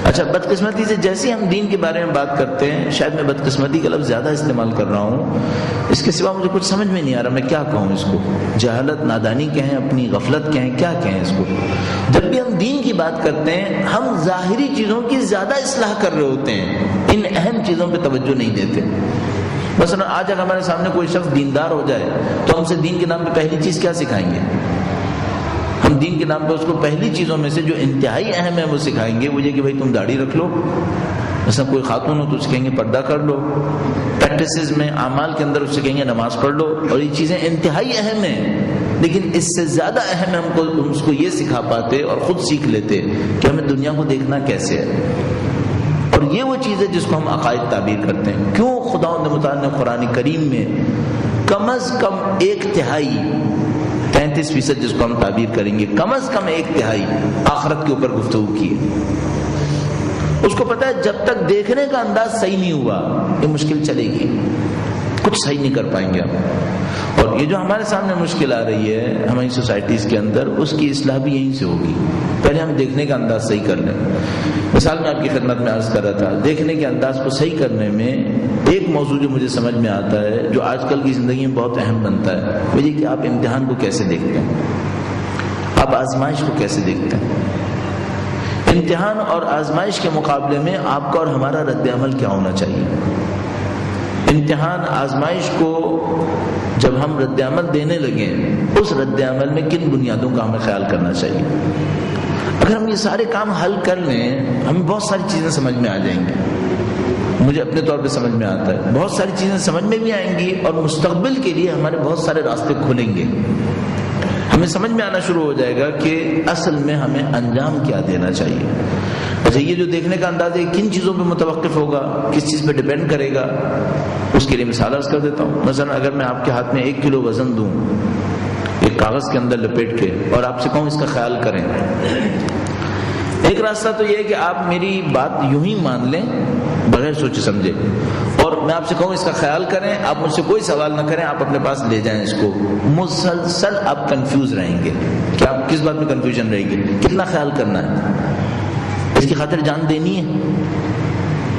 S1: اچھا، بدقسمتی سے جیسے ہم دین کے بارے میں بات کرتے ہیں، شاید میں بدقسمتی کا لفظ زیادہ استعمال کر رہا ہوں، اس کے سوا مجھے کچھ سمجھ میں نہیں آ رہا میں کیا کہوں اس کو. جہالت، نادانی کہیں، اپنی غفلت کہیں، کیا کہیں اس کو. جب بھی ہم دین کی بات کرتے ہیں ہم ظاہری چیزوں کی زیادہ اصلاح کر رہے ہوتے ہیں، ان اہم چیزوں پہ توجہ نہیں دیتے. مثلا آج اگر ہمارے سامنے کوئی شخص دیندار ہو جائے تو ہم سے دین کے نام پہ پہلی چیز کیا سکھائیں گے؟ ہم دین کے نام پہ اس کو پہلی چیزوں میں سے جو انتہائی اہم ہے وہ سکھائیں گے، وہ یہ کہ بھائی تم داڑھی رکھ لو، مثلا کوئی خاتون ہو تو اس کہیں گے پردہ کر لو، پریکٹسز میں اعمال کے اندر اس سے کہیں گے نماز پڑھ لو، اور یہ چیزیں انتہائی اہم ہیں، لیکن اس سے زیادہ اہم ہے ہم اس کو یہ سکھا پاتے اور خود سیکھ لیتے کہ ہمیں دنیا کو دیکھنا کیسے ہے، اور یہ وہ چیز ہے جس کو ہم عقائد تعبیر کرتے ہیں۔ کیوں خداوند متعال نے قرآن کریم میں کم از کم 1/3 33% جس کو ہم تعبیر کریں گے، کم از کم 1/3 آخرت کے اوپر گفتگو کی ہے۔ اس کو پتا ہے جب تک دیکھنے کا انداز صحیح نہیں ہوا یہ مشکل چلے گی، کچھ صحیح نہیں کر پائیں گے ہم، اور یہ جو ہمارے سامنے مشکل آ رہی ہے ہماری سوسائٹیز کے اندر، اس کی اصلاح بھی یہیں سے ہوگی۔ پہلے ہم دیکھنے کا انداز صحیح کر لیں۔ مثال میں آپ کی خدمت میں عرض کر رہا تھا، دیکھنے کے انداز کو صحیح کرنے میں ایک موضوع جو مجھے سمجھ میں آتا ہے، جو آج کل کی زندگی میں بہت اہم بنتا ہے، وہ یہ کہ آپ امتحان کو کیسے دیکھتے ہیں، آپ آزمائش کو کیسے دیکھتے ہیں۔ امتحان اور آزمائش کے مقابلے میں آپ کا اور ہمارا رد عمل کیا ہونا چاہیے۔ امتحان آزمائش کو جب ہم رد عمل دینے لگیں، اس رد عمل میں کن بنیادوں کا ہمیں خیال کرنا چاہیے۔ اگر ہم یہ سارے کام حل کر لیں ہمیں بہت ساری چیزیں سمجھ میں آ جائیں گی، مجھے اپنے طور پہ سمجھ میں آتا ہے، بہت ساری چیزیں سمجھ میں بھی آئیں گی، اور مستقبل کے لیے ہمارے بہت سارے راستے کھلیں گے۔ ہمیں سمجھ میں آنا شروع ہو جائے گا کہ اصل میں ہمیں انجام کیا دینا چاہیے۔ اچھا، یہ جو دیکھنے کا انداز ہے کن چیزوں پہ متوقف ہوگا، کس چیز پہ ڈیپینڈ کرے گا، اس کے لیے مثال عرض کر دیتا ہوں۔ مثلا اگر میں آپ کے ہاتھ میں 1 کلو وزن دوں ایک کاغذ کے اندر لپیٹ کے، اور آپ سے کہوں اس کا خیال کریں، ایک راستہ تو یہ ہے کہ آپ میری بات یوں ہی مان لیں بغیر سوچے سمجھے، اور میں آپ سے کہوں اس کا خیال کریں، آپ مجھ سے کوئی سوال نہ کریں، آپ اپنے پاس لے جائیں اس کو۔ مسلسل آپ کنفیوز رہیں گے کہ آپ کس بات میں کنفیوژن رہے گی، کتنا خیال کرنا ہے، اس کی خاطر جان دینی ہے،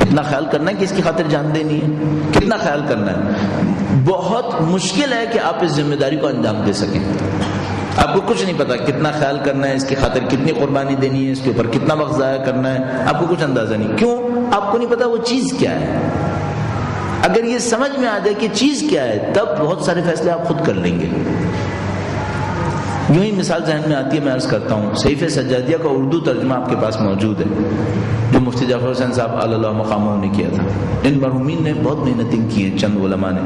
S1: اتنا خیال کرنا ہے کہ اس کی خاطر جان دینی ہے، کتنا خیال کرنا ہے۔ بہت مشکل ہے کہ آپ اس ذمہ داری کو انجام دے سکیں۔ آپ کو کچھ نہیں پتا کتنا خیال کرنا ہے، اس کی خاطر کتنی قربانی دینی ہے، اس کے اوپر کتنا وقت ضائع کرنا ہے، آپ کو کچھ اندازہ نہیں۔ کیوں؟ آپ کو نہیں پتا وہ چیز کیا ہے۔ اگر یہ سمجھ میں آ جائے کہ چیز کیا ہے، تب بہت سارے فیصلے آپ خود کر لیں گے۔ یوں ہی مثال ذہن میں آتی ہے، میں عرض کرتا ہوں، صحیفہ سجادیہ کا اردو ترجمہ آپ کے پاس موجود ہے، جو مفتی جعفر حسین صاحب علی اللہ مقامہ نے کیا تھا۔ ان مرحومین نے بہت محنتیں کی ہیں، چند علماء نے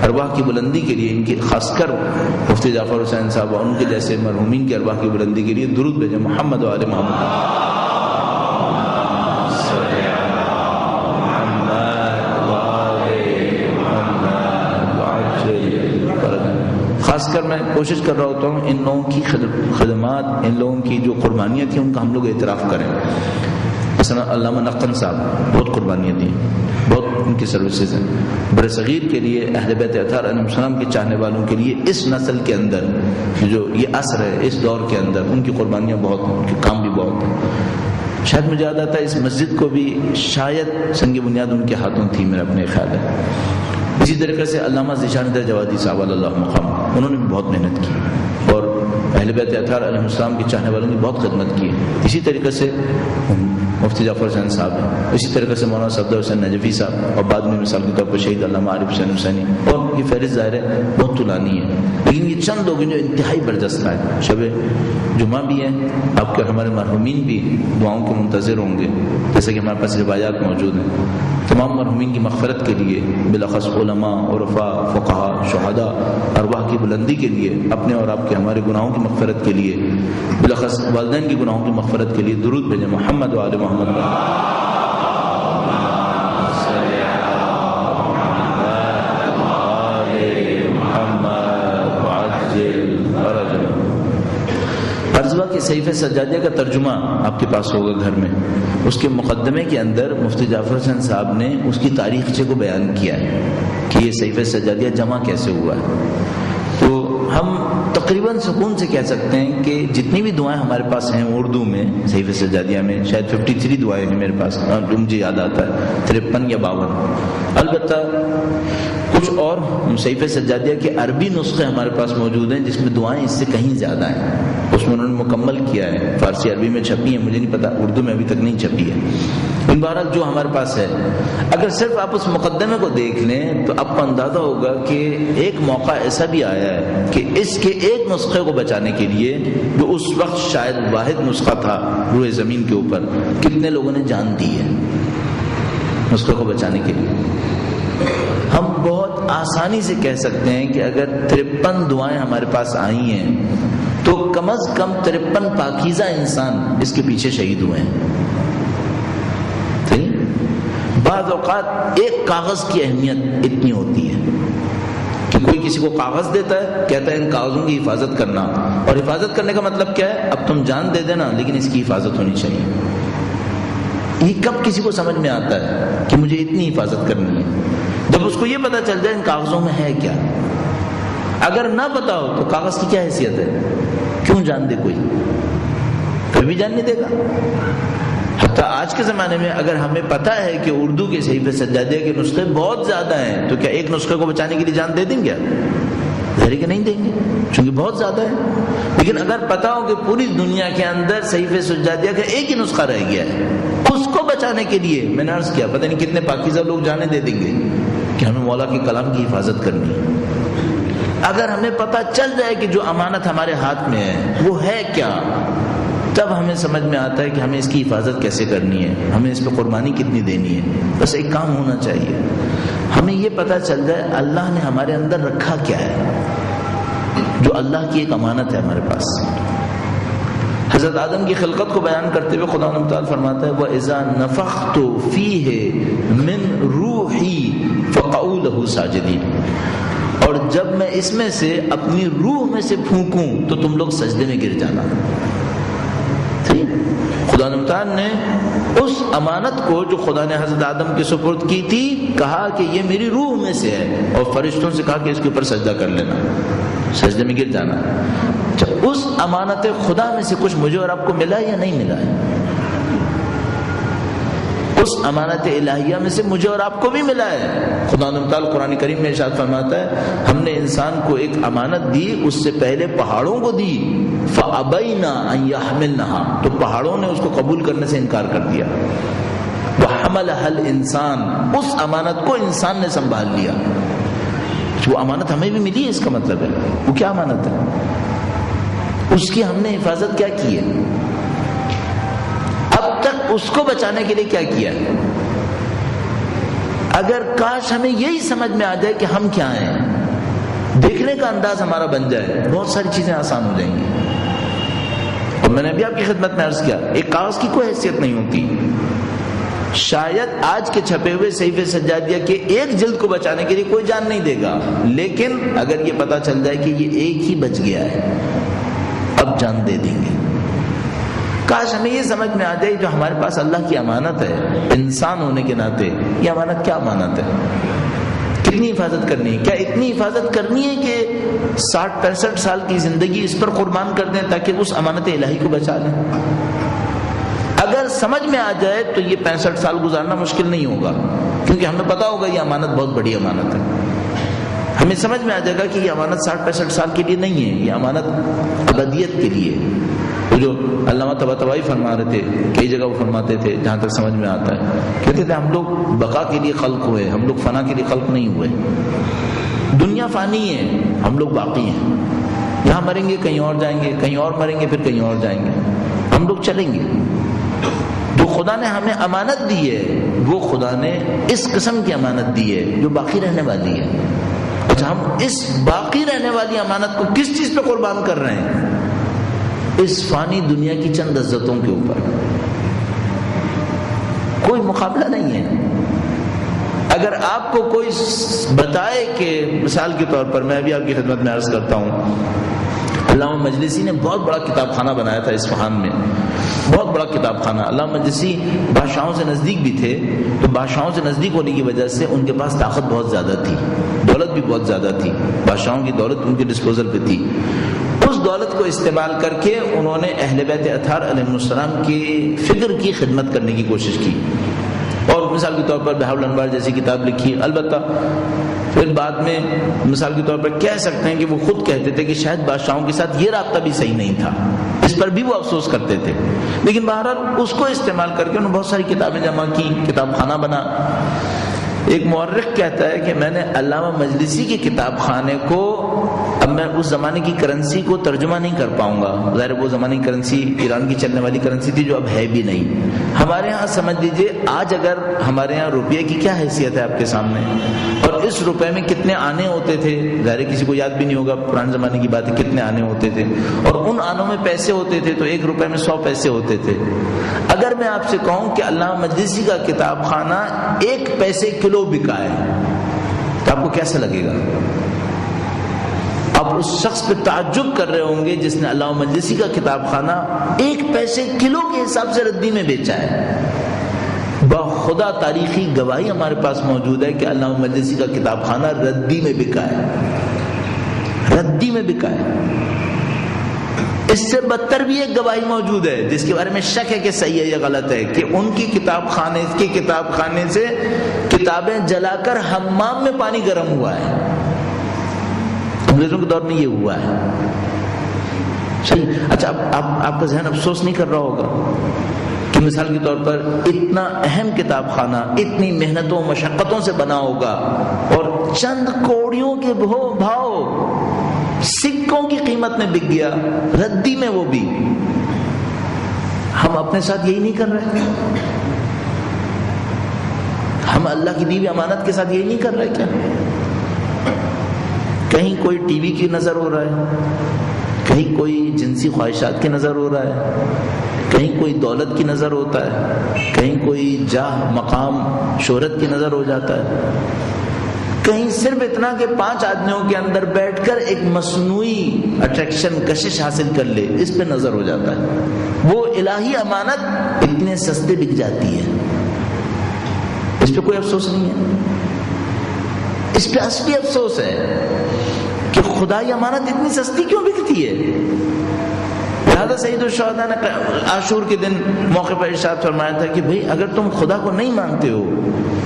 S1: ارواح کی بلندی کے لیے، ان کی خاص کر مفتی جعفر حسین صاحب اور ان کے جیسے مرحومین کی ارواح کی بلندی کے لیے درود بھیجیں، محمد و آل محمد۔ خاص کر میں کوشش کر رہا ہوتا ہوں ان لوگوں کی خدمات، ان لوگوں کی جو قربانیاں تھیں ان کا ہم لوگ اعتراف کریں۔ مثلا علامہ نقن صاحب بہت قربانیاں دیں، بہت ان کی سروسز ہیں بر صغیر کے لیے، اہل بیت اطہار علیہ السلام کے چاہنے والوں کے لیے، اس نسل کے اندر جو یہ عصر ہے، اس دور کے اندر ان کی قربانیاں بہت ہیں، ان کے کام بھی بہت ہیں۔ شاید مجھے یاد آتا ہے اس مسجد کو بھی شاید سنگ بنیاد ان کے ہاتھوں تھی، میرا اپنے خیال ہے۔ اسی طریقے سے علامہ ذیشان جوادی صاحب علی اللہ مقام، انہوں نے بھی بہت محنت کی اور اہل بیت اطہار علیہ السلام کے چاہنے والوں کی بہت خدمت کی ہے۔ اسی طریقے سے مفتی جعفر حسین صاحب ہیں، اسی طریقے سے مولانا صفدر حسین نجفی صاحب، اور بعد میں مثال کے طور پر شہید علامہ عارف حسین حسینی، اور یہ فہرست ظاہر ہے بہت طولانی ہے، لیکن یہ چند لوگ ہیں جو انتہائی برجستہ ہیں۔ شب جمعہ بھی ہیں، آپ کے ہمارے مرحومین بھی دعاؤں کے منتظر ہوں گے، جیسے کہ ہمارے پاس روایات موجود ہیں۔ تمام مرحومین کی مغفرت کے لیے، بالاخص علماء، عرفاء، فقہاء، شہداء، ارواح کی بلندی کے لیے، اپنے اور آپ کے ہمارے گناہوں کی مغفرت کے لیے، بالاخص والدین کی گناہوں کی مغفرت کے لیے درود بھیجیں، محمد و آل محمد۔ عرض کہ صحیفہ سجادیہ کا ترجمہ آپ کے پاس ہوگا گھر میں، اس کے مقدمے کے اندر مفتی جعفر حسین صاحب نے اس کی تاریخچے کو بیان کیا ہے کہ یہ صحیفہ سجادیہ جمع کیسے ہوا ہے۔ تو ہم تقریباً سکون سے کہہ سکتے ہیں کہ جتنی بھی دعائیں ہمارے پاس ہیں اردو میں صحیفہ سجادیہ میں، شاید 53 دعائیں ہیں میرے پاس، جو مجھے یاد آتا ہے 53 یا 52۔ البتہ کچھ اور صحیفہ سجادیہ کے عربی نسخے ہمارے پاس موجود ہیں جس میں دعائیں اس سے کہیں زیادہ ہیں، اس میں انہوں نے مکمل کیا ہے، فارسی عربی میں چھپی ہیں، مجھے نہیں پتا اردو میں ابھی تک نہیں چھپی ہے۔ بہرحال جو ہمارے پاس ہے، اگر صرف آپ اس مقدمے کو دیکھ لیں تو آپ کو اندازہ ہوگا کہ ایک موقع ایسا بھی آیا ہے کہ اس کے ایک نسخے کو بچانے کے لیے، جو اس وقت شاید واحد نسخہ تھا روئے زمین کے اوپر، کتنے لوگوں نے جان دی ہے نسخے کو بچانے کے لیے۔ ہم بہت آسانی سے کہہ سکتے ہیں کہ اگر 53 دعائیں ہمارے پاس آئی ہیں تو کم از کم 53 پاکیزہ انسان اس کے پیچھے شہید ہوئے ہیں۔ بعض اوقات ایک کاغذ کی اہمیت اتنی ہوتی ہے کہ کوئی کسی کو کاغذ دیتا ہے، کہتا ہے ان کاغذوں کی حفاظت کرنا، اور حفاظت کرنے کا مطلب کیا ہے؟ اب تم جان دے دینا لیکن اس کی حفاظت ہونی چاہیے۔ یہ کب کسی کو سمجھ میں آتا ہے کہ مجھے اتنی حفاظت کرنی ہے؟ جب اس کو یہ پتا چل جائے ان کاغذوں میں ہے کیا۔ اگر نہ پتا ہو تو کاغذ کی کیا حیثیت ہے؟ کیوں جان دے کوئی؟ کوئی بھی جان نہیں دے گا۔ حتیٰ آج کے زمانے میں اگر ہمیں پتا ہے کہ اردو کے صحیفے سجادیہ کے نسخے بہت زیادہ ہیں تو کیا ایک نسخے کو بچانے کے لیے جان دے دیں گے؟ ظاہر کہ نہیں دیں گے، چونکہ بہت زیادہ ہے۔ لیکن اگر پتا ہو کہ پوری دنیا کے اندر صحیفے سجادیہ کا ایک ہی نسخہ رہ گیا ہے، اس کو بچانے کے لیے میں نے عرض کیا پتہ نہیں کتنے پاکیزہ لوگ جانے دے دیں گے کہ ہمیں مولا کے کلام کی حفاظت کرنی ہے۔ اگر ہمیں پتا چل جائے کہ جو امانت ہمارے ہاتھ میں ہے وہ ہے کیا، تب ہمیں سمجھ میں آتا ہے کہ ہمیں اس کی حفاظت کیسے کرنی ہے، ہمیں اس پہ قربانی کتنی دینی ہے۔ بس ایک کام ہونا چاہیے، ہمیں یہ پتہ چل جائے اللہ نے ہمارے اندر رکھا کیا ہے، جو اللہ کی ایک امانت ہے ہمارے پاس۔ حضرت آدم کی خلقت کو بیان کرتے ہوئے خدا تعالیٰ فرماتا ہے وَإِذَا نَفَخْتُ فِيهِ مِن رُوحِي فَقَعُوا لَهُ سَاجِدِينَ، اور جب میں اس میں سے اپنی روح میں سے پھونکوں تو تم لوگ سجدے میں گر جانا۔ خدا تعالیٰ نے اس امانت کو جو خدا نے حضرت آدم کے سپرد کی تھی کہا کہ یہ میری روح میں سے ہے، اور فرشتوں سے کہا کہ اس کے اوپر سجدہ کر لینا، سجدے میں گر جانا۔ اس امانت خدا میں سے کچھ مجھے اور آپ کو ملا یا نہیں ملا ہے؟ اس امانت الہیہ میں سے مجھے اور آپ کو بھی ملا ہے۔ خدا تعالیٰ قرآن کریم میں ارشاد فرماتا ہے ہم نے انسان کو ایک امانت دی، اس سے پہلے پہاڑوں کو دی، فَأَبَيْنَا أَن يَحْمِلْنَهَا، تو پہاڑوں نے اس کو قبول کرنے سے انکار کر دیا۔ وَحَمَلَهَا الْإِنسَانُ، اس امانت کو انسان نے سنبھال لیا۔ وہ امانت ہمیں بھی ملی ہے، اس کا مطلب ہے وہ کیا امانت ہے، اس کی ہم نے حفاظت کیا کی ہے، اب تک اس کو بچانے کے لیے کیا کیا ہے۔ اگر کاش ہمیں یہی سمجھ میں آ جائے کہ ہم کیا ہیں، دیکھنے کا انداز ہمارا بن جائے، بہت ساری چیزیں آسان ہو جائیں گی۔ اور میں نے ابھی آپ کی خدمت میں عرض کیا ایک کاغذ کی کوئی حیثیت نہیں ہوتی، شاید آج کے چھپے ہوئے صحیفے سجادیہ کے ایک جلد کو بچانے کے لیے کوئی جان نہیں دے گا، لیکن اگر یہ پتا چل جائے کہ یہ ایک ہی بچ گیا ہے اب جان دے دیں گے۔ کاش ہمیں یہ سمجھ میں آ جائے جو ہمارے پاس اللہ کی امانت ہے، انسان ہونے کے ناطے یہ امانت کیا امانت ہے، کتنی حفاظت کرنی ہے۔ کیا اتنی حفاظت کرنی ہے کہ 60-65 سال کی زندگی اس پر قربان کر دیں تاکہ اس امانت الہی کو بچا لیں؟ اگر سمجھ میں آ جائے تو یہ 65 سال گزارنا مشکل نہیں ہوگا، کیونکہ ہمیں پتا ہوگا یہ امانت بہت بڑی امانت ہے۔ ہمیں سمجھ میں آ جائے گا کہ یہ امانت 60-65 سال کے لیے نہیں ہے، یہ امانت ابدیت کے لیے۔ تو جو علامہ طباطبائی فرما رہے تھے، کئی جگہ وہ فرماتے تھے جہاں تک سمجھ میں آتا ہے، کہتے تھے ہم لوگ بقا کے لیے خلق ہوئے، ہم لوگ فنا کے لیے خلق نہیں ہوئے۔ دنیا فانی ہے، ہم لوگ باقی ہیں، یہاں مریں گے کہیں اور جائیں گے، کہیں اور مریں گے پھر کہیں اور جائیں گے، ہم لوگ چلیں گے۔ جو خدا نے ہمیں امانت دی ہے وہ خدا نے اس قسم کی امانت دی ہے جو باقی رہنے والی ہے۔ اچھا ہم اس باقی رہنے والی امانت کو کس چیز پہ قربان کر رہے ہیں؟ اس فانی دنیا کی چند لذتوں کے اوپر۔ کوئی مقابلہ نہیں ہے۔ اگر آپ کو کوئی بتائے کہ مثال کے طور پر میں ابھی آپ کی خدمت میں عرض کرتا ہوں، علامہ مجلسی نے بہت بڑا کتاب خانہ بنایا تھا اصفہان میں، بہت بڑا کتاب خانہ۔ علامہ مجلسی بادشاہوں سے نزدیک بھی تھے، تو بادشاہوں سے نزدیک ہونے کی وجہ سے ان کے پاس طاقت بہت زیادہ تھی، دولت بھی بہت زیادہ تھی، بادشاہوں کی دولت ان کے ڈسپوزل پہ تھی۔ اس دولت کو استعمال کر کے انہوں نے اہل بیت اطہار علیہ السلام کی فکر کی خدمت کرنے کی کوشش کی، اور مثال کے طور پر بہاء الانوار جیسی کتاب لکھی. البتہ پھر بعد میں مثال کے طور پر کہہ سکتے ہیں کہ وہ خود کہتے تھے کہ شاید بادشاہوں کے ساتھ یہ رابطہ بھی صحیح نہیں تھا, اس پر بھی وہ افسوس کرتے تھے. لیکن بہرحال اس کو استعمال کر کے انہوں نے بہت ساری کتابیں جمع کی, کتاب خانہ بنا. ایک مورخ کہتا ہے کہ میں نے علامہ مجلسی کے کتاب خانے کو, اب میں اس زمانے کی کرنسی کو ترجمہ نہیں کر پاؤں گا, ظاہر وہ زمانے کی کرنسی ایران کی چلنے والی کرنسی تھی جو اب ہے بھی نہیں. ہمارے ہاں سمجھ لیجئے آج اگر ہمارے ہاں روپیے کی کیا حیثیت ہے آپ کے سامنے, اور اس روپے میں کتنے آنے ہوتے تھے, ظاہر کسی کو یاد بھی نہیں ہوگا, پرانے زمانے کی بات ہے کتنے آنے ہوتے تھے, اور ان آنوں میں پیسے ہوتے تھے تو 1 روپے میں 100 پیسے ہوتے تھے. اگر میں آپ سے کہوں کہ علامہ مجلسی کا کتاب خانہ 1 پیسے کلو بکا ہے تو آپ کو کیسا لگے گا؟ آپ اس شخص پہ تعجب کر رہے ہوں گے جس نے علامہ مجلسی کا کتاب خانہ 1 پیسے کلو کے حساب سے ردی میں بیچا ہے. بخدا تاریخی گواہی ہمارے پاس موجود ہے کہ علامہ مجلسی کا کتاب خانہ ردی میں بکا ہے, ردی میں بکا ہے. اس سے بدتر بھی ایک گواہی موجود ہے جس کے بارے میں شک ہے کہ صحیح ہے یا غلط ہے, کہ ان کی کتاب خانے سے کتابیں جلا کر حمام میں پانی گرم ہوا ہے. انگریزوں کے دور میں یہ ہوا ہے. صحیح. اچھا, آپ کا ذہن افسوس نہیں کر رہا ہوگا کہ مثال کے طور پر اتنا اہم کتاب خانہ اتنی محنتوں مشقتوں سے بنا ہوگا اور چند کوڑیوں کے بھاؤ سکوں کی قیمت میں بک گیا, ردی میں وہ بھی. ہم اپنے ساتھ یہی نہیں کر رہے؟ ہم اللہ کی دی ہوئی امانت کے ساتھ یہی نہیں کر رہے کیا؟ کہیں کوئی ٹی وی کی نظر ہو رہا ہے, کہیں کوئی جنسی خواہشات کی نظر ہو رہا ہے, کہیں کوئی دولت کی نظر ہوتا ہے, کہیں کوئی جاہ مقام شہرت کی نظر ہو جاتا ہے, کہیں صرف اتنا کہ 5 آدمیوں کے اندر بیٹھ کر ایک مصنوعی اٹریکشن کشش حاصل کر لے, اس پہ نظر ہو جاتا ہے. وہ الہی امانت اتنے سستے بک جاتی ہے, اس پہ کوئی افسوس نہیں ہے. اس پہ اصلی افسوس ہے کہ خدائی امانت اتنی سستی کیوں بکتی ہے. لہذا سید الشہداء نے عاشور کے دن موقع پر ارشاد فرمایا تھا کہ بھئی اگر تم خدا کو نہیں مانتے ہو,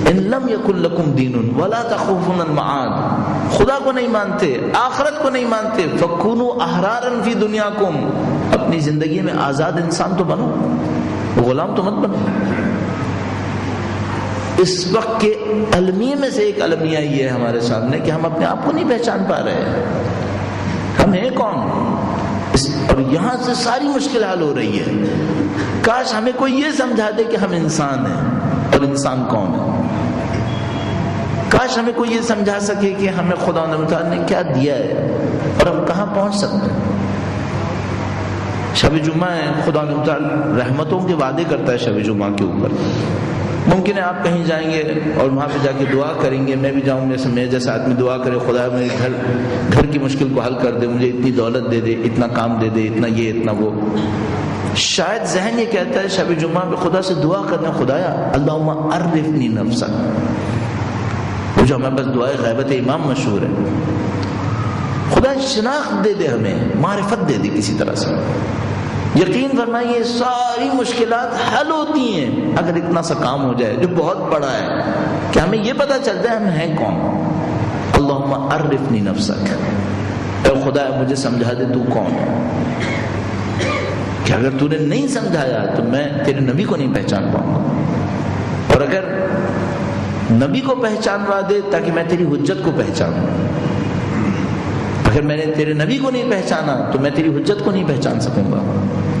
S1: ان لم یکن لکم دین ولا تخافون المعاد, خدا کو نہیں مانتے, آخرت کو نہیں مانتے, فکونوا احرارا فی دنیاکم, اپنی زندگی میں آزاد انسان تو بنو, غلام تو مت بنو. اس وقت کے المیہ میں سے ایک المیہ یہ ہے ہمارے سامنے کہ ہم اپنے آپ کو نہیں پہچان پا رہے ہیں, ہم ہیں کون, اور یہاں سے ساری مشکل حل ہو رہی ہے. کاش ہمیں کوئی یہ سمجھا دے کہ ہم انسان ہیں, اور انسان کون ہے. کاش ہمیں کوئی یہ سمجھا سکے کہ ہمیں خدا نے کیا دیا ہے اور ہم کہاں پہنچ سکتے ہیں. شب جمعہ ہے, خدا رحمتوں کے وعدے کرتا ہے شب جمعہ کے اوپر. ممکن ہے آپ کہیں جائیں گے اور وہاں پہ جا کے دعا کریں گے, میں بھی جاؤں گا, میں جیسا آدمی دعا کرے خدا میرے گھر کی مشکل کو حل کر دے, مجھے اتنی دولت دے دے, اتنا کام دے دے, اتنا یہ اتنا وہ. شاید ذہن یہ کہتا ہے شب جمعہ پہ خدا سے دعا کرنا, خدایا اللہم عرفنی نفسک, وہ جو ہمارے پاس دعائے غیبت امام مشہور ہے, خدا شناخت دے دے, ہمیں معرفت دے دے کسی طرح سے. یقین فرمائیے ساری مشکلات حل ہوتی ہیں اگر اتنا سا کام ہو جائے جو بہت بڑا ہے, کہ ہمیں یہ پتہ چلتا ہے ہم ہیں کون. اللہم عرفنی نفسک, اے خدا مجھے سمجھا دے تو کون ہے, کہ اگر تو نے نہیں سمجھایا تو میں تیرے نبی کو نہیں پہچان پاؤں گا, اور اگر نبی کو پہچانوا دے تاکہ میں تیری حجت کو پہچانوں. اگر میں نے تیرے نبی کو نہیں پہچانا تو میں تیری حجت کو نہیں پہچان سکوں گا.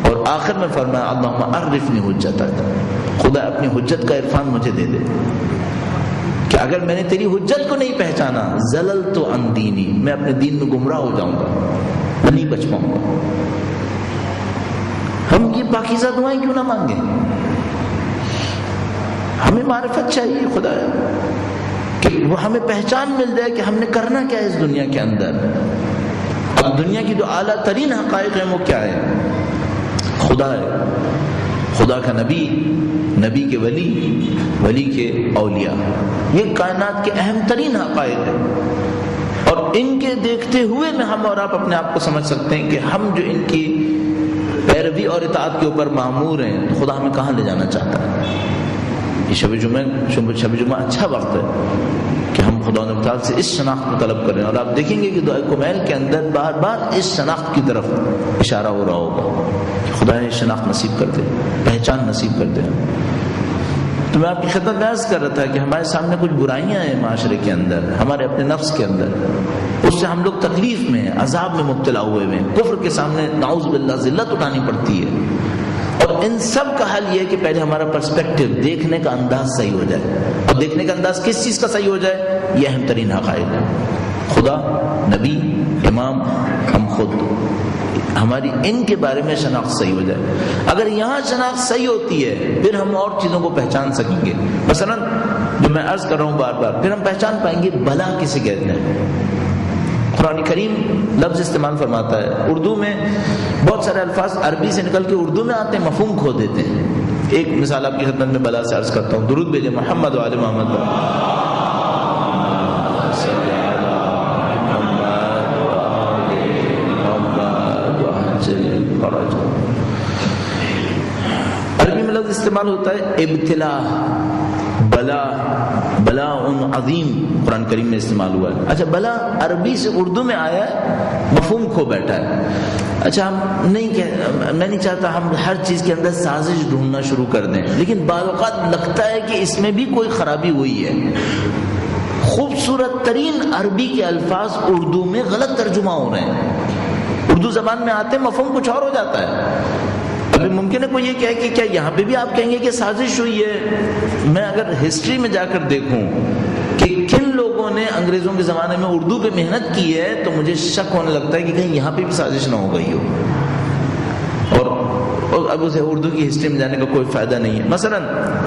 S1: اور آخر میں فرمایا اللہم عرفنی حجتک, خدا اپنی حجت کا عرفان مجھے دے دے, کہ اگر میں نے تیری حجت کو نہیں پہچانا زللت عن دینی, میں اپنے دین میں گمراہ ہو جاؤں گا, میں نہیں بچ پاؤں گا. ہم یہ پاکیزہ دعائیں کیوں نہ مانگیں؟ ہمیں معرفت چاہیے خدا, کہ وہ ہمیں پہچان مل جائے کہ ہم نے کرنا کیا ہے اس دنیا کے اندر. اب دنیا کی جو اعلیٰ ترین حقائق ہیں وہ کیا ہے؟ خدا ہے, خدا کا نبی, نبی کے ولی, ولی کے اولیاء, یہ کائنات کے اہم ترین حقائق ہیں. اور ان کے دیکھتے ہوئے میں ہم اور آپ اپنے آپ کو سمجھ سکتے ہیں کہ ہم جو ان کی پیروی اور اطاعت کے اوپر مامور ہیں, خدا ہمیں کہاں لے جانا چاہتا ہے. یہ شب جمعہ اچھا وقت ہے کہ ہم خدا تعالیٰ سے اس شناخت کو طلب کریں. اور آپ دیکھیں گے کہ دعائے کمیل کے اندر بار بار اس شناخت کی طرف اشارہ ہو رہا ہوگا کہ خدا نے شناخت نصیب کر دے, پہچان نصیب کر دے. تو میں آپ کی خدمت میں عرض کر رہا تھا کہ ہمارے سامنے کچھ برائیاں ہیں معاشرے کے اندر, ہمارے اپنے نفس کے اندر, اس سے ہم لوگ تکلیف میں, عذاب میں مبتلا ہوئے ہیں. کفر کے سامنے نعوذ باللہ ذلت اٹھانی پڑتی ہے. اور ان سب کا حل یہ ہے کہ پہلے ہمارا پرسپیکٹو, دیکھنے کا انداز صحیح ہو جائے. اور دیکھنے کا انداز کس چیز کا صحیح ہو جائے؟ یہ اہم ترین حقائق ہے. خدا, نبی, امام, ہم خود, ہماری ان کے بارے میں شناخت صحیح ہو جائے. اگر یہاں شناخت صحیح ہوتی ہے پھر ہم اور چیزوں کو پہچان سکیں گے. مثلا جو میں عرض کر رہا ہوں بار بار, پھر ہم پہچان پائیں گے بلا کسے کہتے ہیں. قرآن کریم لفظ استعمال فرماتا ہے, اردو میں بہت سارے الفاظ عربی سے نکل کے اردو میں آتے ہیں, مفہوم کھو دیتے ہیں. ایک مثال آپ کی خدمت میں بلا سے عرض کرتا ہوں. درود بھیجے محمد وآل محمد. عربی میں لفظ استعمال ہوتا ہے ابتلا, بلا, بلا عظیم قرآن کریم میں استعمال ہوا ہے. اچھا, بلا عربی سے اردو میں آیا ہے, مفہوم کھو بیٹھا ہے. اچھا, میں نہیں چاہتا ہم ہر چیز کے اندر سازش ڈھونڈنا شروع کر دیں, لیکن بعض اوقات لگتا ہے کہ اس میں بھی کوئی خرابی ہوئی ہے. خوبصورت ترین عربی کے الفاظ اردو میں غلط ترجمہ ہو رہے ہیں. اردو زبان میں آتے مفہوم کچھ اور ہو جاتا ہے. ابھی ممکن ہے کوئی یہ کہے کہ کیا یہاں پہ بھی آپ کہیں گے کہ سازش ہوئی ہے؟ میں اگر ہسٹری میں جا کر دیکھوں کہ کن لوگوں نے انگریزوں کے زمانے میں اردو پہ محنت کی ہے تو مجھے شک ہونے لگتا ہے کہ کہیں یہاں پہ بھی سازش نہ ہو گئی ہو. اور اب اسے اردو کی ہسٹری میں جانے کا کوئی فائدہ نہیں ہے. مثلا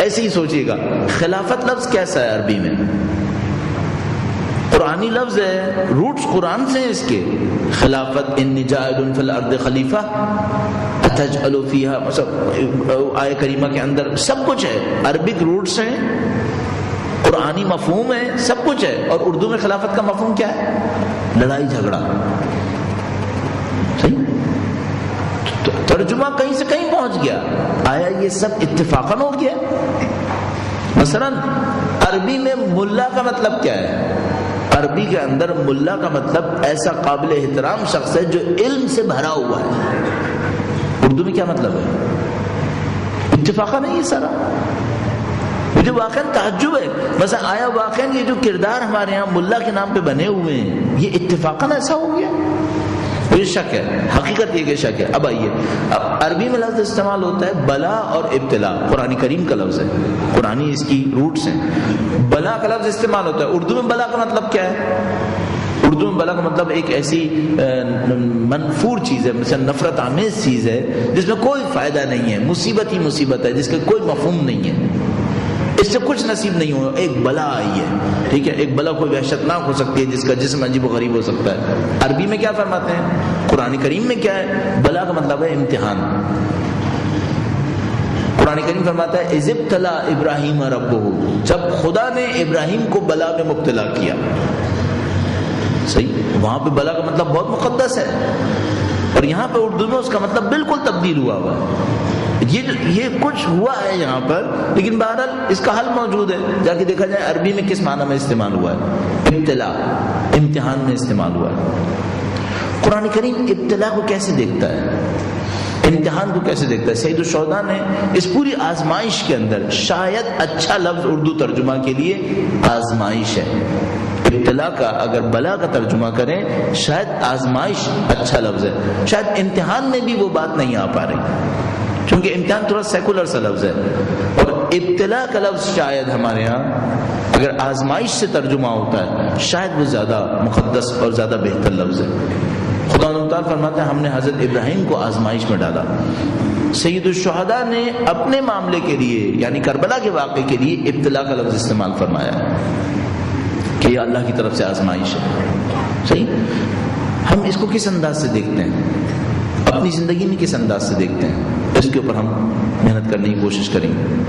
S1: ایسے ہی سوچئے گا, خلافت لفظ کیسا ہے عربی میں؟ قرآنی لفظ ہے, روٹس قرآن سے ہیں اس کے. خلافت, انی جاعل فی الارض خلیفہ, اتجعل فیہا, آیہ کریمہ کے اندر سب کچھ ہے. عربک روٹس ہیں, قرآنی مفہوم ہے, سب کچھ ہے. اور اردو میں خلافت کا مفہوم کیا ہے؟ لڑائی جھگڑا. صحیح, ترجمہ کہیں سے کہیں پہنچ گیا. آیا یہ سب اتفاقاً ہو گیا؟ مثلا عربی میں ملا کا مطلب کیا ہے؟ عربی کے اندر ملا کا مطلب ایسا قابل احترام شخص ہے جو علم سے بھرا ہوا ہے. اردو میں کیا مطلب ہے؟ اتفاقا نہیں یہ سارا. مجھے واقعا تعجب ہے, مثلا آیا واقعا یہ جو کردار ہمارے یہاں ملا کے نام پہ بنے ہوئے ہیں یہ اتفاقا ایسا ہو گیا؟ مجھے شک ہے, حقیقت یہ کہ شک ہے. اب آئیے, اب عربی میں لفظ استعمال ہوتا ہے بلا اور ابتلا, قرآن کریم کا لفظ ہے, قرآنی اس کی روٹس ہیں. بلا کا لفظ استعمال ہوتا ہے. اردو میں بلا کا مطلب کیا ہے؟ اردو میں بلا کا مطلب ایک ایسی منفور چیز ہے, مثلا نفرت آمیز چیز ہے جس میں کوئی فائدہ نہیں ہے, مصیبت ہی مصیبت ہے جس کا کوئی مفہوم نہیں ہے, اس سے کچھ نصیب نہیں ہوا. ایک بلا آئی ہے, ٹھیک ہے, ایک بلا کوئی وحشتناک ہو سکتی ہے جس کا جسم عجیب و غریب ہو سکتا ہے. عربی میں کیا فرماتے ہیں؟ قرآن کریم میں کیا ہے؟ بلا کا مطلب ہے امتحان. قرآن کریم فرماتا ہے اذ ابتلی ابراہیم ربہ, جب خدا نے ابراہیم کو بلا میں مبتلا کیا. صحیح, وہاں پہ بلا کا مطلب بہت مقدس ہے, اور یہاں پہ اردو میں اس کا مطلب بالکل تبدیل ہوا ہوا ہے. یہ کچھ ہوا ہے یہاں پر, لیکن بہرحال اس کا حل موجود ہے. جا کے دیکھا جائے عربی میں کس معنی میں استعمال ہوا ہے. ابتلا, امتحان میں استعمال ہوا ہے. قرآن کریم ابتلا کو کیسے دیکھتا ہے, امتحان کو کیسے دیکھتا ہے؟ سید الشہداء نے اس پوری آزمائش کے اندر شاید اچھا لفظ اردو ترجمہ کے لیے آزمائش ہے. ابتلا کا اگر بلا کا ترجمہ کریں شاید آزمائش اچھا لفظ ہے. شاید امتحان میں بھی وہ بات نہیں آ پا رہی, کیونکہ امتحان تھوڑا سیکولر سا لفظ ہے. اور ابتلا کا لفظ شاید ہمارے ہاں اگر آزمائش سے ترجمہ ہوتا ہے شاید وہ زیادہ مقدس اور زیادہ بہتر لفظ ہے. خدا تعالیٰ فرماتا ہے ہم نے حضرت ابراہیم کو آزمائش میں ڈالا. سید الشہداء نے اپنے معاملے کے لیے یعنی کربلا کے واقعے کے لیے ابتلا کا لفظ استعمال فرمایا کہ یہ اللہ کی طرف سے آزمائش ہے. صحیح, ہم اس کو کس انداز سے دیکھتے ہیں, اپنی زندگی میں کس انداز سے دیکھتے ہیں, اس کے اوپر ہم محنت کرنے کی کوشش کریں گے.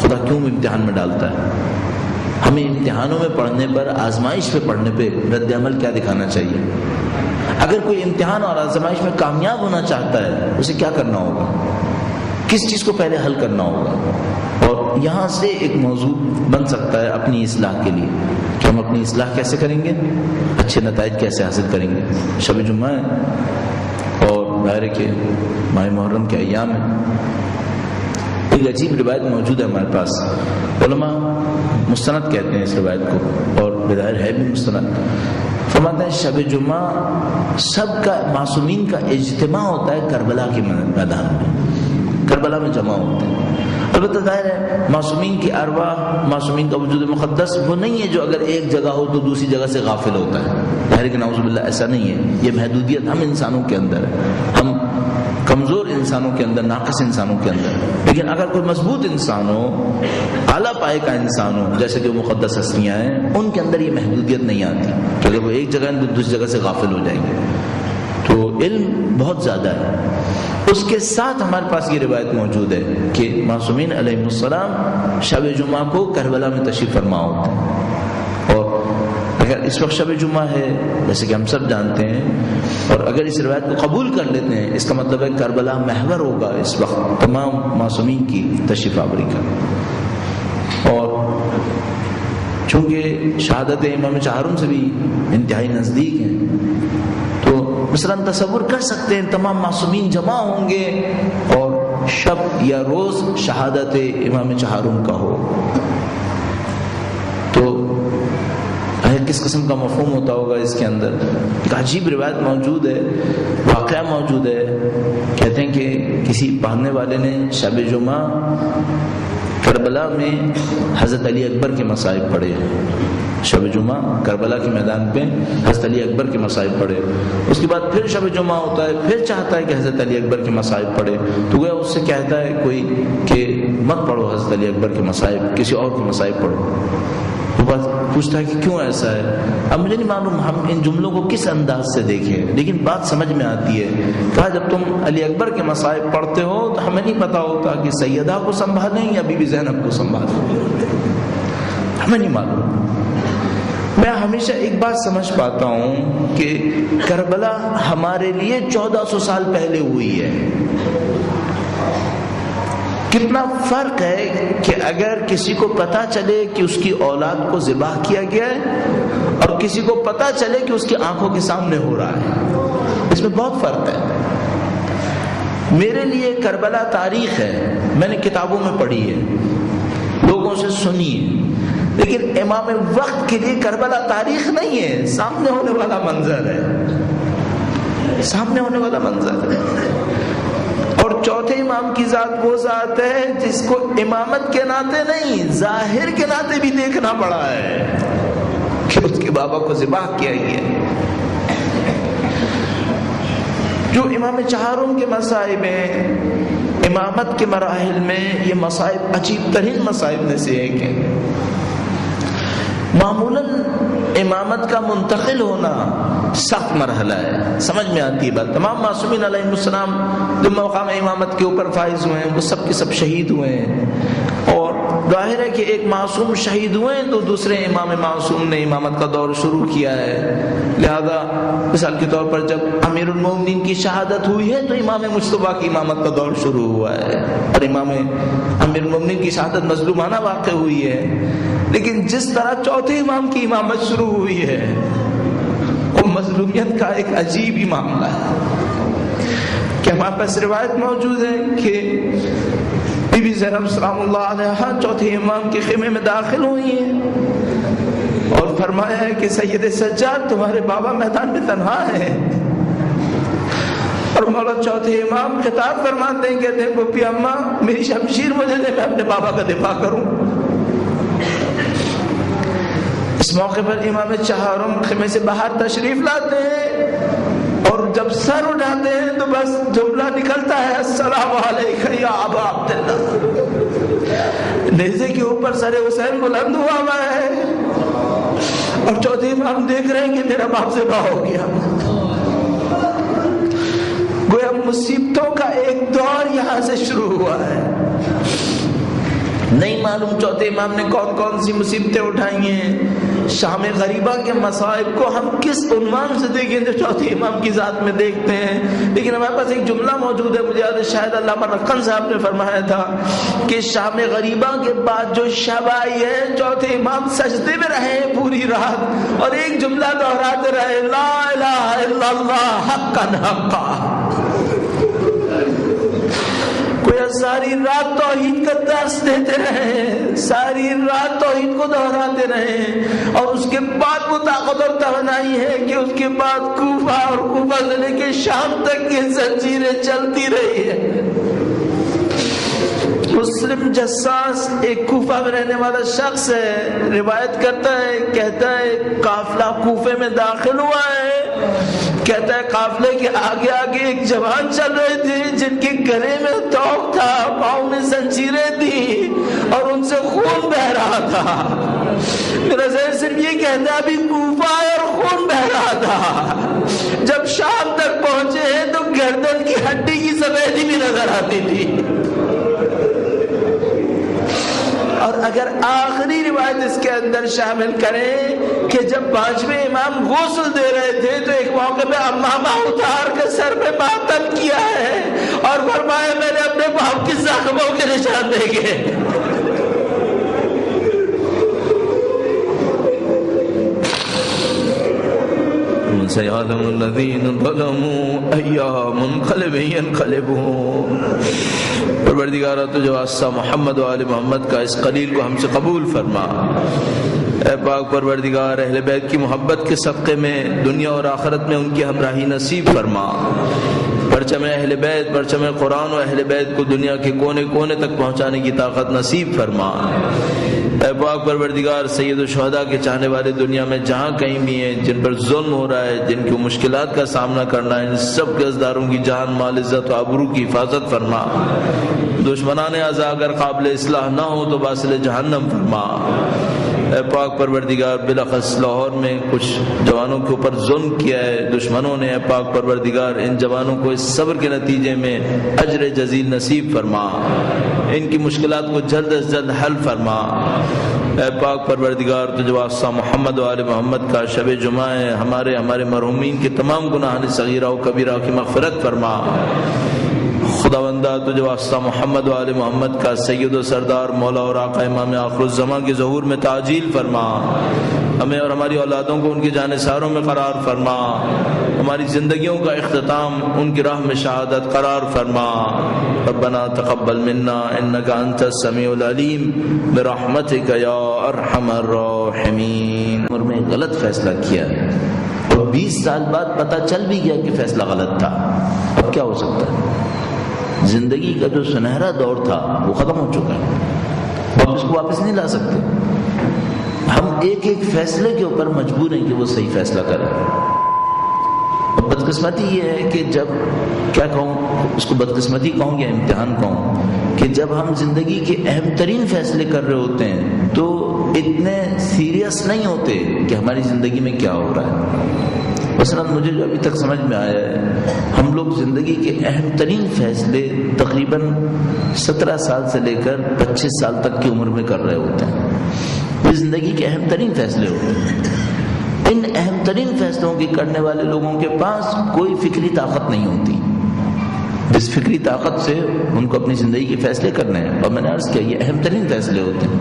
S1: خدا کیوں امتحان میں ڈالتا ہے؟ ہمیں امتحانوں میں پڑھنے پر, آزمائش پہ پڑھنے پہ رد عمل کیا دکھانا چاہیے؟ اگر کوئی امتحان اور آزمائش میں کامیاب ہونا چاہتا ہے اسے کیا کرنا ہوگا, کس چیز کو پہلے حل کرنا ہوگا؟ اور یہاں سے ایک موضوع بن سکتا ہے اپنی اصلاح کے لیے کہ ہم اپنی اصلاح کیسے کریں گے، اچھے نتائج کیسے حاصل کریں گے۔ شب جمعہ ہے اور ظاہر ہے کہ ماہ محرم کے ایام ہیں۔ ایک عجیب روایت موجود ہے ہمارے پاس، علماء مستند کہتے ہیں اس روایت کو اور بظاہر ہے بھی مستند۔ فرماتے ہیں شب جمعہ سب کا، معصومین کا اجتماع ہوتا ہے کربلا کے میدان میں، کربلا میں جمع ہوتے ہیں۔ البتہ ظاہر ہے معصومین کی ارواح، معصومین کا وجود مقدس وہ نہیں ہے جو اگر ایک جگہ ہو تو دوسری جگہ سے غافل ہوتا ہے، ظاہر کہ نعوذ باللہ ایسا نہیں ہے۔ یہ محدودیت ہم انسانوں کے اندر ہے، ہم کمزور انسانوں کے اندر، ناقص انسانوں کے اندر۔ لیکن اگر کوئی مضبوط انسان ہو، اعلیٰ پائے کا انسان ہو، جیسے کہ مقدس ہستیاں ہیں، ان کے اندر یہ محدودیت نہیں آتی کہ اگر وہ ایک جگہ ہے تو دوسری جگہ سے غافل ہو جائیں گے۔ تو علم بہت زیادہ ہے۔ اس کے ساتھ ہمارے پاس یہ روایت موجود ہے کہ معصومین علیہ السلام شب جمعہ کو کربلا میں تشریف فرما ہوتے ہیں، اور اگر اس وقت شب جمعہ ہے جیسے کہ ہم سب جانتے ہیں، اور اگر اس روایت کو قبول کر لیتے ہیں، اس کا مطلب ہے کربلا محور ہوگا اس وقت تمام معصومین کی تشریف آوری کا۔ اور چونکہ شہادت امام چہارم سے بھی انتہائی نزدیک ہیں، تو مثلا تصور کر سکتے ہیں تمام معصومین جمع ہوں گے اور شب یا روز شہادت امام چہارم کا ہو، تو کس قسم کا مفہوم ہوتا ہوگا اس کے اندر۔ ایک عجیب روایت موجود ہے، واقعہ موجود ہے، کہتے ہیں کہ کسی پڑھنے والے نے شب جمعہ کربلا میں حضرت علی اکبر کے مصائب پڑھے۔ شب جمعہ کربلا کے میدان پہ حضرت علی اکبر کے مصائب پڑھے، اس کے بعد پھر شب جمعہ ہوتا ہے، پھر چاہتا ہے کہ حضرت علی اکبر کے مصائب پڑھے، تو گویا اس سے کہتا ہے کوئی کہ مت پڑھو حضرت علی اکبر کے مصائب، کسی اور کے مصائب پڑھو۔ وہ بات پوچھتا ہے کہ کیوں ایسا ہے؟ اب مجھے نہیں معلوم ہم ان جملوں کو کس انداز سے دیکھیں، لیکن بات سمجھ میں آتی ہے۔ کہا جب تم علی اکبر کے مصائب پڑھتے ہو تو ہمیں نہیں پتا ہوتا کہ سیدہ کو سنبھالیں یا بی بی زینب کو سنبھالیں، ہمیں نہیں معلوم۔ میں ہمیشہ ایک بات سمجھ پاتا ہوں کہ کربلا ہمارے لیے 1400 سال پہلے ہوئی ہے۔ کتنا فرق ہے کہ اگر کسی کو پتا چلے کہ اس کی اولاد کو ذبح کیا گیا ہے اور کسی کو پتا چلے کہ اس کی آنکھوں کے سامنے ہو رہا ہے، اس میں بہت فرق ہے۔ میرے لیے کربلا تاریخ ہے، میں نے کتابوں میں پڑھی ہے، لوگوں سے سنی ہے، لیکن امام وقت کے لیے کربلا تاریخ نہیں ہے، سامنے ہونے والا منظر ہے، سامنے ہونے والا منظر ہے۔ اور چوتھے امام کی ذات وہ ذات ہے جس کو امامت کے ناطے نہیں، ظاہر کے ناطے بھی دیکھنا پڑا ہے کہ اس کے بابا کو ذبح کیا گیا۔ جو امام چہارم کے مصائب ہیں، امامت کے مراحل میں یہ مصائب عجیب ترین مصائب میں سے ایک ہے۔ معمولاً امامت کا منتقل ہونا سخت مرحلہ ہے، سمجھ میں آتی ہے بات۔ تمام معصومین علیہ السلام جو مقام امامت کے اوپر فائز ہوئے ہیں وہ سب کے سب شہید ہوئے ہیں، اور ظاہر ہے کہ ایک معصوم شہید ہوئے ہیں تو دوسرے امام معصوم نے امامت کا دور شروع کیا ہے۔ لہذا مثال کے طور پر جب امیر المومنین کی شہادت ہوئی ہے تو امام مجتبیٰ کی امامت کا دور شروع ہوا ہے، اور امام امیر المومنین کی شہادت مظلومانہ واقع ہوئی ہے۔ لیکن جس طرح چوتھے امام کی امامت شروع ہوئی ہے وہ مظلومیت کا ایک عجیب ہی معاملہ ہے کہ ہمارے پاس روایت موجود ہے کہ بی بی زینب سلام اللہ علیہا چوتھے امام کے خیمے میں داخل ہوئی ہیں اور فرمایا ہے کہ سید سجاد تمہارے بابا میدان میں تنہا ہے، اور مولا چوتھے امام خطاب فرماتے ہیں، کہتے ہیں پھپھی اماں میری شمشیر مجھے دے، میں اپنے بابا کا دفاع کروں۔ اس موقع پر امام چہارم خیمے سے باہر تشریف لاتے ہیں اور جب سر اٹھاتے ہیں تو بس جملہ نکلتا ہے السلام علیکم یا ابا عبداللہ۔ نیزے کے اوپر سر حسین بلند ہوا ہے اور چوتھے امام دیکھ رہے ہیں کہ میرا باپ ذبح ہو گیا۔ گویا مصیبتوں کا ایک دور یہاں سے شروع ہوا ہے۔ نہیں معلوم چوتھے امام نے کون کون سی مصیبتیں اٹھائی ہیں، شام غریبہ کے مصائب کو ہم کس عنوان سے دیکھیں جو چوتھے امام کی ذات میں دیکھتے ہیں. لیکن ہمارے پاس ایک جملہ موجود ہے, مجھے یاد ہے شاید علامہ رکن صاحب نے فرمایا تھا کہ شام غریبہ کے بعد جو شب آئی ہے چوتھے امام سجدے میں رہے پوری رات اور ایک جملہ دہراتے رہے, لا الہ الا اللہ حقا حقا. ساری رات توحید کا درس دیتے رہے, ساری رات توحید کو دہراتے رہے, اور اس کے بعد وہ طاقت اور توانائی ہے کہ اس کے بعد کوفہ اور کوفہ سے لے کے شام تک کی زنجیریں چلتی رہی ہے. مسلم جساس ایک کوفہ میں رہنے والا شخص ہے, روایت کرتا ہے, کہتا ہے قافلہ کوفے میں داخل ہوا ہے. کہتا ہے قافلے کے آگے آگے ایک جوان چل رہے تھے جن کے گلے میں توق تھا, پاؤں میں زنجیریں تھی اور ان سے خون بہ رہا تھا. میرا ذہن صرف یہ کہتا ہے ابھی کوفہ اور خون بہ رہا تھا. جب شام تک پہنچے تو گردن کی ہڈی کی سفیدی بھی نظر آتی تھی. اور اگر آخری روایت اس کے اندر شامل کریں کہ جب پانچویں امام غسل دے رہے تھے تو ایک موقع پہ امامہ اتار کے سر پہ ماتم کیا ہے اور فرمایا میں نے اپنے باپ کے زخموں کے نشان دیکھے. سيعلم الذين ظلموا أي منقلب ينقلبون. پروردگارہ تو جو واسطہ محمد و آل محمد کا اس قلیل کو ہم سے قبول فرما. اے پاک پروردگار, اہل بیت کی محبت کے صدقے میں دنیا اور آخرت میں ان کی ہمراہی نصیب فرما. پرچم اہل بیت, پرچم قرآن و اہل بیت کو دنیا کے کونے کونے تک پہنچانے کی طاقت نصیب فرما. اے پاک پروردگار, سید الشہداء کے چاہنے والے دنیا میں جہاں کہیں بھی ہیں جن پر ظلم ہو رہا ہے, جن کی مشکلات کا سامنا کرنا ہے, ان سب کے ازداروں کی جان, مال, عزت و آبرو کی حفاظت فرما. دشمنان اعضاء اگر قابل اصلاح نہ ہو تو باصل جہنم فرما. اے پاک پروردگار, بالاخص لاہور میں کچھ جوانوں کے اوپر ظلم کیا ہے دشمنوں نے. اے پاک پروردگار, ان جوانوں کو اس صبر کے نتیجے میں اجر جزیل نصیب فرما. ان کی مشکلات کو جلد از جلد حل فرما. اے پاک پروردگار, تجھے واسطہ محمد و آل محمد کا شب جمعہ ہے, ہمارے مرحومین کے تمام گناہان صغیرہ و کبیرہ کی مغفرت فرما. خداوندہ, تجھے واسطہ محمد و آل محمد کا سید و سردار مولا اور آقا امام آخر الزمان کے ظہور میں تعجیل فرما. ہمیں اور ہماری اولادوں کو ان کے جانثاروں میں قرار فرما. ہماری زندگیوں کا اختتام ان کی راہ میں شہادت قرار فرما. ربنا تقبل منا انک انت السمیع العلیم برحمتک یا ارحم الراحمین. عمر میں غلط فیصلہ کیا اور 20 سال بعد پتہ چل بھی گیا کہ فیصلہ غلط تھا. اب کیا ہو سکتا ہے؟ زندگی کا جو سنہرا دور تھا وہ ختم ہو چکا ہے, اب اس کو واپس نہیں لا سکتے. ہم ایک ایک فیصلے کے اوپر مجبور ہیں کہ وہ صحیح فیصلہ کریں. بدقسمتی یہ ہے کہ جب, کیا کہوں اس کو, بدقسمتی کہوں یا امتحان کہوں, کہ جب ہم زندگی کے اہم ترین فیصلے کر رہے ہوتے ہیں تو اتنے سیریس نہیں ہوتے کہ ہماری زندگی میں کیا ہو رہا ہے. مثلا مجھے جو ابھی تک سمجھ میں آیا ہے, ہم لوگ زندگی کے اہم ترین فیصلے تقریباً 17 سال سے لے کر 25 سال تک کی عمر میں کر رہے ہوتے ہیں. یہ زندگی کے اہم ترین فیصلے ہوتے ہیں. ان اہم ترین فیصلوں کے کرنے والے لوگوں کے پاس کوئی فکری طاقت نہیں ہوتی. جس فکری طاقت سے ان کو اپنی زندگی کے فیصلے کرنے ہیں, اور میں نے عرض کیا یہ اہم ترین فیصلے ہوتے ہیں.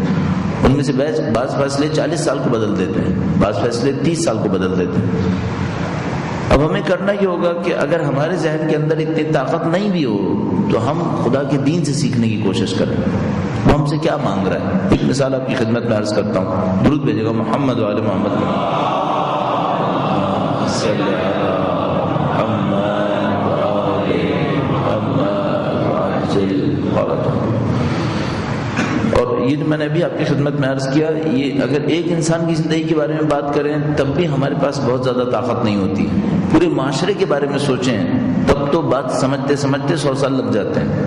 S1: ان میں سے بعض فیصلے 40 سال کو بدل دیتے ہیں, بعض فیصلے 30 سال کو بدل دیتے ہیں. اب ہمیں کرنا یہ ہوگا کہ اگر ہمارے ذہن کے اندر اتنی طاقت نہیں بھی ہو تو ہم خدا کے دین سے سیکھنے کی کوشش کریں. وہ ہم سے کیا مانگ رہا ہے. ایک مثال آپ کی خدمت میں عرض کرتا ہوں, درود بھیجے گا محمد و آل محمد. اور یہ میں نے ابھی آپ کی خدمت میں عرض کیا, یہ اگر ایک انسان کی زندگی کے بارے میں بات کریں تب بھی ہمارے پاس بہت زیادہ طاقت نہیں ہوتی. پورے معاشرے کے بارے میں سوچیں تب تو بات سمجھتے سمجھتے 100 سال لگ جاتے ہیں.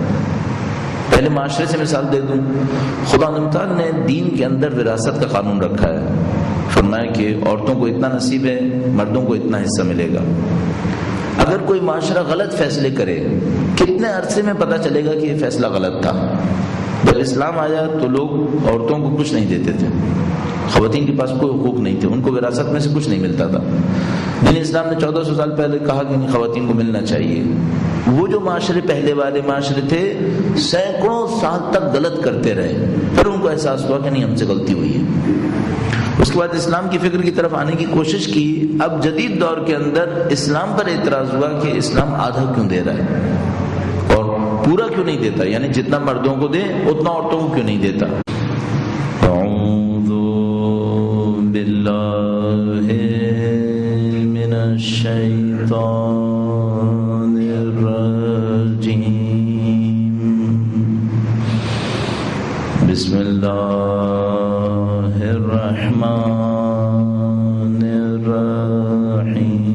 S1: پہلے معاشرے سے مثال دے دوں. خدا تعالیٰ نے دین کے اندر وراثت کا قانون رکھا ہے. فرمایا کہ عورتوں کو اتنا نصیب ہے, مردوں کو اتنا حصہ ملے گا. اگر کوئی معاشرہ غلط فیصلے کرے کتنے عرصے میں پتہ چلے گا کہ یہ فیصلہ غلط تھا. جب اسلام آیا تو لوگ عورتوں کو کچھ نہیں دیتے تھے, خواتین کے پاس کوئی حقوق نہیں تھے، ان کو وراثت میں سے کچھ نہیں ملتا تھا۔ دین اسلام نے 1400 سال پہلے کہا کہ خواتین کو ملنا چاہیے۔ وہ جو معاشرے پہلے والے معاشرے تھے سینکڑوں سال تک غلط کرتے رہے، پھر ان کو احساس ہوا کہ نہیں ہم سے غلطی ہوئی ہے۔ اس کے بعد اسلام کی فکر کی طرف آنے کی کوشش کی۔ اب جدید دور کے اندر اسلام پر اعتراض ہوا کہ اسلام آدھا کیوں دے رہا ہے اور پورا کیوں نہیں دیتا، یعنی جتنا مردوں کو دے اتنا عورتوں کو کیوں نہیں دیتا۔ اعوذ باللہ من الشیطان الرجیم، بسم اللہ الرحمن الرحیم،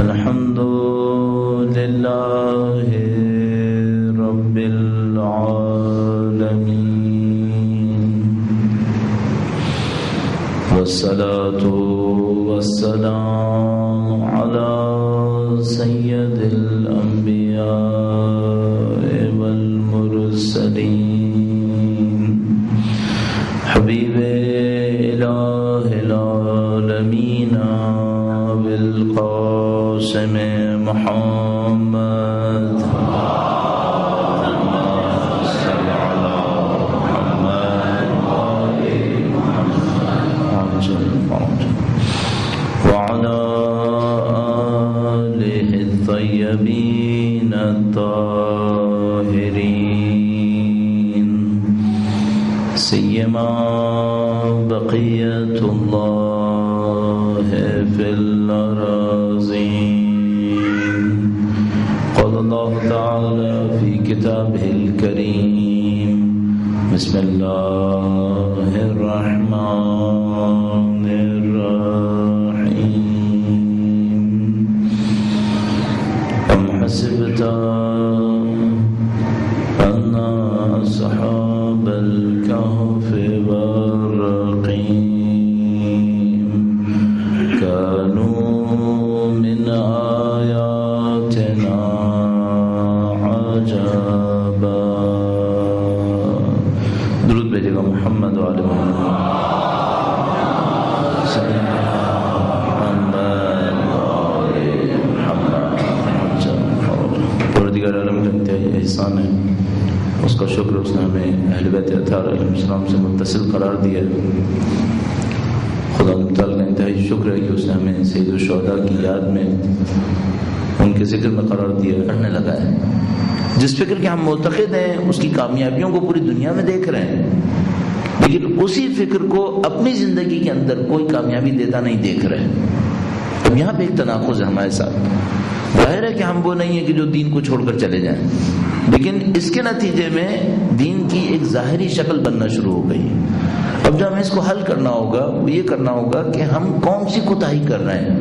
S1: الحمد للہ رب العالمین، والصلاة والسلام علی سید الانبیاء والمرسلین، حبیب الہ العالمین بالقاسم محمد، صلی علی محمد وعلی آلہ الطیبین الطاہرین، سیما بقیت اللہ فی الارضین، قال اللہ تعالی فی کتابہ الکریم، بسم اللہ الرحمن الرحیم، ام حسبت ان اصحاب الكهف والرقيم كانوا من آياتنا عجبا۔ درود بھیجے گا محمد وعلی محمد، پروردگار عالم کا انتہائی احسان ہے، اس کا شکر اس نے ہمیں اہل بیت اطہار علیہ السلام سے متصل قرار دیا ہے۔ خدا تعالیٰ کا انتہائی شکر ہے کہ اس نے ہمیں سید الشہداء کی یاد میں ان کے ذکر میں قرار دیا کرنے لگا ہے۔ جس فکر کے ہم معتقد ہیں اس کی کامیابیوں کو پوری دنیا میں دیکھ رہے ہیں، لیکن اسی فکر کو اپنی زندگی کے اندر کوئی کامیابی دیتا نہیں دیکھ رہے۔ اب یہاں پہ ایک تناقض ہے ہمارے ساتھ۔ ظاہر ہے کہ ہم وہ نہیں ہیں کہ جو دین کو چھوڑ کر چلے جائیں، لیکن اس کے نتیجے میں دین کی ایک ظاہری شکل بننا شروع ہو گئی۔ اب جو ہمیں اس کو حل کرنا ہوگا وہ یہ کرنا ہوگا کہ ہم کون سی کوتاہی کر رہے ہیں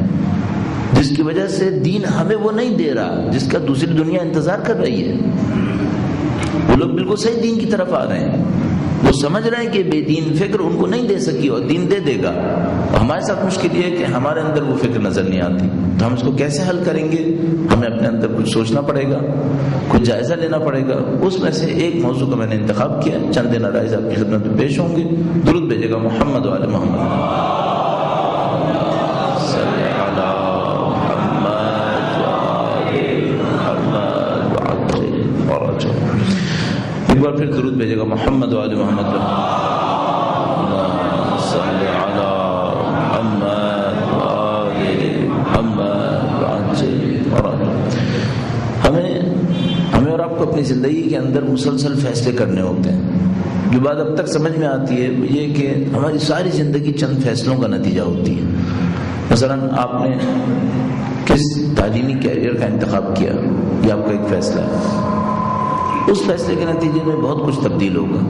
S1: جس کی وجہ سے دین ہمیں وہ نہیں دے رہا جس کا دوسری دنیا انتظار کر رہی ہے۔ وہ لوگ بالکل صحیح دین کی طرف آ رہے ہیں، وہ سمجھ رہے ہیں کہ بے دین فکر ان کو نہیں دے سکی اور دین دے دے گا، اور ہمارے ساتھ مشکل یہ ہے کہ ہمارے اندر وہ فکر نظر نہیں آتی۔ تو ہم اس کو کیسے حل کریں گے؟ ہمیں اپنے اندر کچھ سوچنا پڑے گا، کچھ جائزہ لینا پڑے گا۔ اس میں سے ایک موضوع کا میں نے انتخاب کیا، چند دن رائز آپ کی خدمت میں پیش ہوں گے۔ درود بھیجے گا محمد وعلی محمد، صلی علی محمد وعلی محمد وعلی۔ ایک بار پھر درود بھیجے گا محمد وعلی محمد، صلی علی محمد وعلی محمد وعلی۔ ہمیں اور آپ کو اپنی زندگی کے اندر مسلسل فیصلے کرنے ہوتے ہیں۔ جو بات اب تک سمجھ میں آتی ہے یہ کہ ہماری ساری زندگی چند فیصلوں کا نتیجہ ہوتی ہے۔ مثلا آپ نے کس تعلیمی کیریئر کا انتخاب کیا، یہ آپ کا ایک فیصلہ ہے۔ اس فیصلے کے نتیجے میں بہت کچھ تبدیل ہوگا۔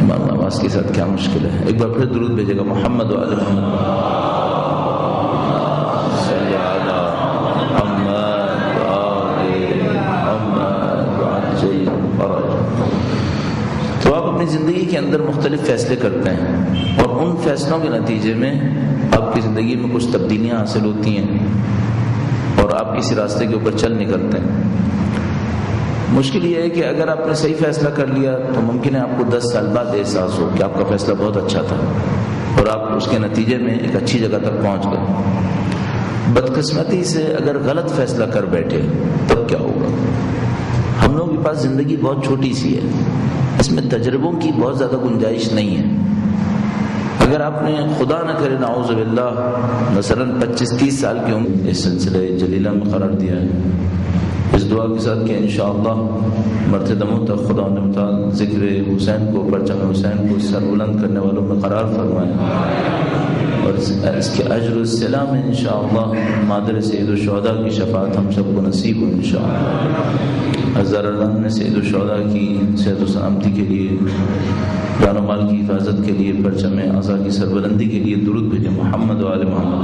S1: امام نواز کے ساتھ کیا مشکل ہے۔ ایک بار پھر درود بھیجے گا محمد وعلی محمد، صلی علی محمد وعلی محمد وعلی۔ تو آپ اپنی زندگی کے اندر مختلف فیصلے کرتے ہیں اور ان فیصلوں کے نتیجے میں آپ کی زندگی میں کچھ تبدیلیاں حاصل ہوتی ہیں اور آپ کسی راستے کے اوپر چل نکلتے ہیں۔ مشکل یہ ہے کہ اگر آپ نے صحیح فیصلہ کر لیا تو ممکن ہے آپ کو 10 سال بعد احساس ہو کہ آپ کا فیصلہ بہت اچھا تھا اور آپ اس کے نتیجے میں ایک اچھی جگہ تک پہنچ گئے۔ بدقسمتی سے اگر غلط فیصلہ کر بیٹھے تب کیا ہوگا؟ ہم لوگوں کے پاس زندگی بہت چھوٹی سی ہے، اس میں تجربوں کی بہت زیادہ گنجائش نہیں ہے۔ اگر آپ نے خدا نہ کرے نعوذ باللہ مثلا 25-30 سال کی عمر اس سلسلے جلیلہ میں قرار دیا ہے، اس دعا کے ساتھ کہ انشاءاللہ مرتے دموں تک خدا نے متعال ذکر حسین کو، پرچم حسین کو سر بلند کرنے والوں میں قرار فرمائے، اور اس کے اجر الصلہ میں انشاءاللہ مادر سید الشہداء کی شفاعت ہم سب کو نصیب ہو انشاءاللہ۔ ہزار اللہ نے سید الشہداء کی صحت و سلامتی کے لیے، جان و مال کی حفاظت کے لیے، پرچم اعضاء کی سربلندی کے لیے درود بھیجے۔ محمد و آل محمد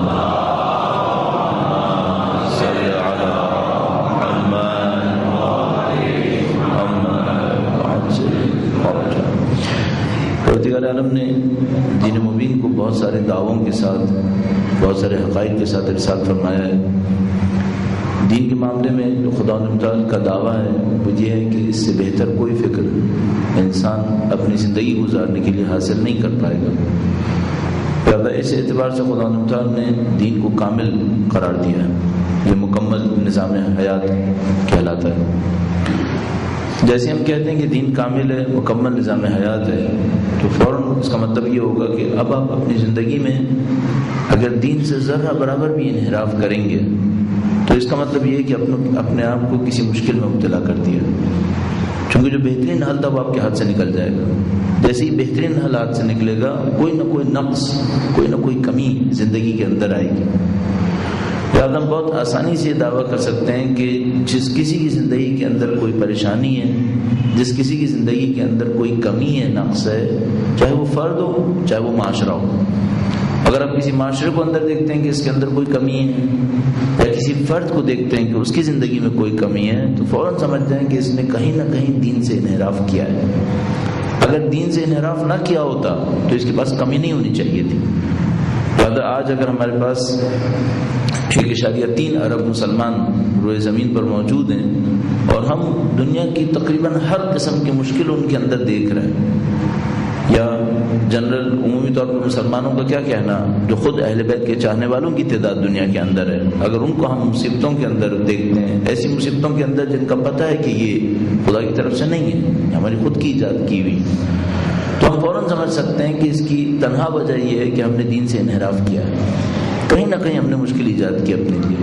S1: پروردگار عالم نے دین مبین کو بہت سارے دعووں کے ساتھ، بہت سارے حقائق کے ساتھ ارسال فرمایا ہے۔ دین کے معاملے میں جو خدا متعال کا دعویٰ ہے وہ یہ ہے کہ اس سے بہتر کوئی فکر انسان اپنی زندگی گزارنے کے لیے حاصل نہیں کر پائے گا۔ لہٰذا اس اعتبار سے خدا متعال نے دین کو کامل قرار دیا ہے، یہ مکمل نظام حیات کہلاتا ہے۔ جیسے ہم کہتے ہیں کہ دین کامل ہے، مکمل نظام حیات ہے، تو فوراً اس کا مطلب یہ ہوگا کہ اب آپ اپنی زندگی میں اگر دین سے ذرہ برابر بھی انحراف کریں گے تو اس کا مطلب یہ ہے کہ اپنے آپ کو کسی مشکل میں مبتلا کر دیا، چونکہ جو بہترین حل تھا وہ آپ کے ہاتھ سے نکل جائے گا۔ جیسے ہی بہترین حل ہاتھ سے نکلے گا، کوئی نہ کوئی نقص، کوئی نہ کوئی کمی زندگی کے اندر آئے گی۔ لہٰذا ہم بہت آسانی سے دعویٰ کر سکتے ہیں کہ جس کسی کی زندگی کے اندر کوئی پریشانی ہے، جس کسی کی زندگی کے اندر کوئی کمی ہے، نقص ہے، چاہے وہ فرد ہو چاہے وہ معاشرہ ہو، اگر آپ کسی معاشرے کو اندر دیکھتے ہیں کہ اس کے اندر کوئی کمی ہے، یا کسی فرد کو دیکھتے ہیں کہ اس کی زندگی میں کوئی کمی ہے، تو فوراً سمجھ جائیں کہ اس نے کہیں نہ کہیں دین سے انحراف کیا ہے۔ اگر دین سے انحراف نہ کیا ہوتا تو اس کے پاس کمی نہیں ہونی چاہیے تھی۔ لہٰذا آج اگر ہمارے پاس 1.3 ارب مسلمان روئے زمین پر موجود ہیں اور ہم دنیا کی تقریباً ہر قسم کی مشکل ان کے اندر دیکھ رہے ہیں، یا جنرل عمومی طور پر مسلمانوں کا کیا کہنا، جو خود اہل بیت کے چاہنے والوں کی تعداد دنیا کے اندر ہے، اگر ان کو ہم مصیبتوں کے اندر دیکھتے ہیں، ایسی مصیبتوں کے اندر جن کا پتہ ہے کہ یہ خدا کی طرف سے نہیں ہے، ہماری خود کی ایجاد کی ہوئی، تو ہم فوراً سمجھ سکتے ہیں کہ اس کی تنہا وجہ یہ ہے کہ ہم نے دین سے انحراف کیا ہے، کہیں نہ کہیں ہم نے مشکل ایجاد کی اپنے لیے۔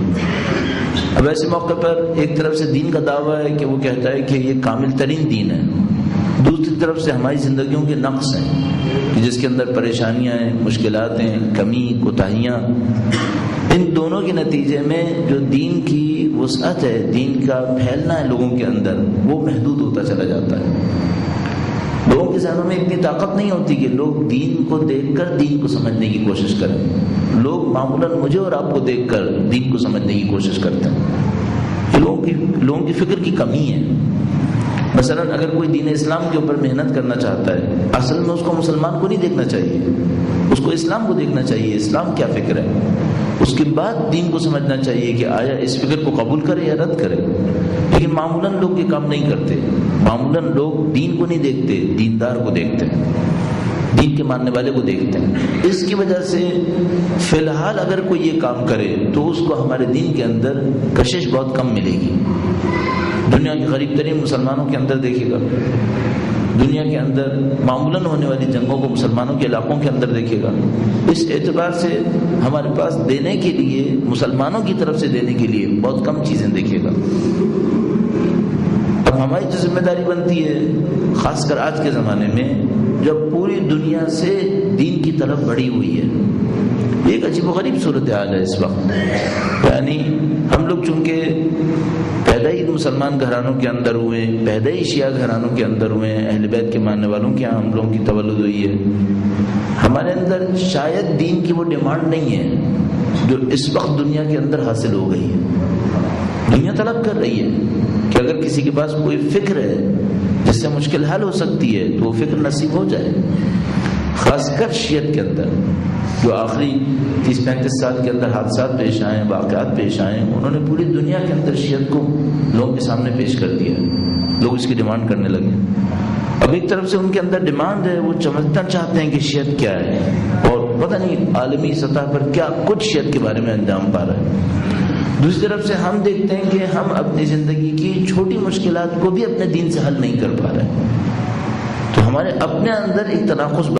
S1: اب ایسے موقع پر ایک طرف سے دین کا دعویٰ ہے کہ وہ کہتا ہے کہ یہ کامل ترین دین ہے، دوسری طرف سے ہماری زندگیوں کے نقص ہیں کہ جس کے اندر پریشانیاں ہیں، مشکلات ہیں، کمی، کوتاہیاں، ان دونوں کے نتیجے میں جو دین کی وسعت ہے، دین کا پھیلنا ہے لوگوں کے اندر، وہ محدود ہوتا چلا جاتا ہے۔ لوگوں کے ذہنوں میں اتنی طاقت نہیں ہوتی کہ لوگ دین کو دیکھ کر دین کو سمجھنے کی کوشش کریں۔ لوگ معمولاً مجھے اور آپ کو دیکھ کر دین کو سمجھنے کی کوشش کرتے ہیں۔ یہ لوگوں کی فکر کی کمی ہے۔ مثلا اگر کوئی دین اسلام کے اوپر محنت کرنا چاہتا ہے، اصل میں اس کو مسلمان کو نہیں دیکھنا چاہیے، اس کو اسلام کو دیکھنا چاہیے، اسلام کیا فکر ہے، اس کے بعد دین کو سمجھنا چاہیے کہ آیا اس فکر کو قبول کرے یا رد کرے۔ لیکن معمولاً لوگ یہ کام نہیں کرتے، معمولاً لوگ دین کو نہیں دیکھتے، دیندار کو دیکھتے ہیں، دین کے ماننے والے کو دیکھتے ہیں۔ اس کی وجہ سے فی الحال اگر کوئی یہ کام کرے تو اس کو ہمارے دین کے اندر کشش بہت کم ملے گی۔ دنیا کے غریب ترین مسلمانوں کے اندر دیکھے گا، دنیا کے اندر معمولاً ہونے والی جنگوں کو مسلمانوں کے علاقوں کے اندر دیکھے گا۔ اس اعتبار سے ہمارے پاس دینے کے لیے، مسلمانوں کی طرف سے دینے کے لیے بہت کم چیزیں دیکھے گا۔ اب ہماری جو ذمہ داری بنتی ہے، خاص کر آج کے زمانے میں جب پوری دنیا سے دین کی طرف بڑھی ہوئی ہے، ایک عجیب و غریب صورتحال ہے اس وقت۔ یعنی ہم لوگ چونکہ پیدا ہی مسلمان گھرانوں کے اندر ہوئے، پیدا ہی شیعہ گھرانوں کے اندر ہوئے، اہل بیت کے ماننے والوں کے یہاں ہم لوگوں کی تولد ہوئی ہے، ہمارے اندر شاید دین کی وہ ڈیمانڈ نہیں ہے جو اس وقت دنیا کے اندر حاصل ہو گئی ہے۔ دنیا طلب کر رہی ہے کہ اگر کسی کے پاس کوئی فکر ہے جس سے مشکل حل ہو سکتی ہے تو وہ فکر نصیب ہو جائے، خاص کر شیعت کے اندر جو آخری 30-35 سال کے اندر حادثات پیش آئے، واقعات پیش آئے، انہوں نے پوری دنیا کے اندر شیعت کو لوگوں کے سامنے پیش کر دیا، لوگ اس کی ڈیمانڈ کرنے لگے۔ اب ایک طرف سے ان کے اندر ڈیمانڈ ہے، وہ سمجھنا چاہتے ہیں کہ شیعت کیا ہے، اور پتہ نہیں عالمی سطح پر کیا کچھ شیعت کے بارے میں انجام پا رہا ہے۔ دوسری طرف سے ہم دیکھتے ہیں کہ ہم اپنی زندگی کی چھوٹی مشکلات کو بھی اپنے دین سے حل نہیں کر پا رہے، تو ہمارے اپنے اندر ایک تناقض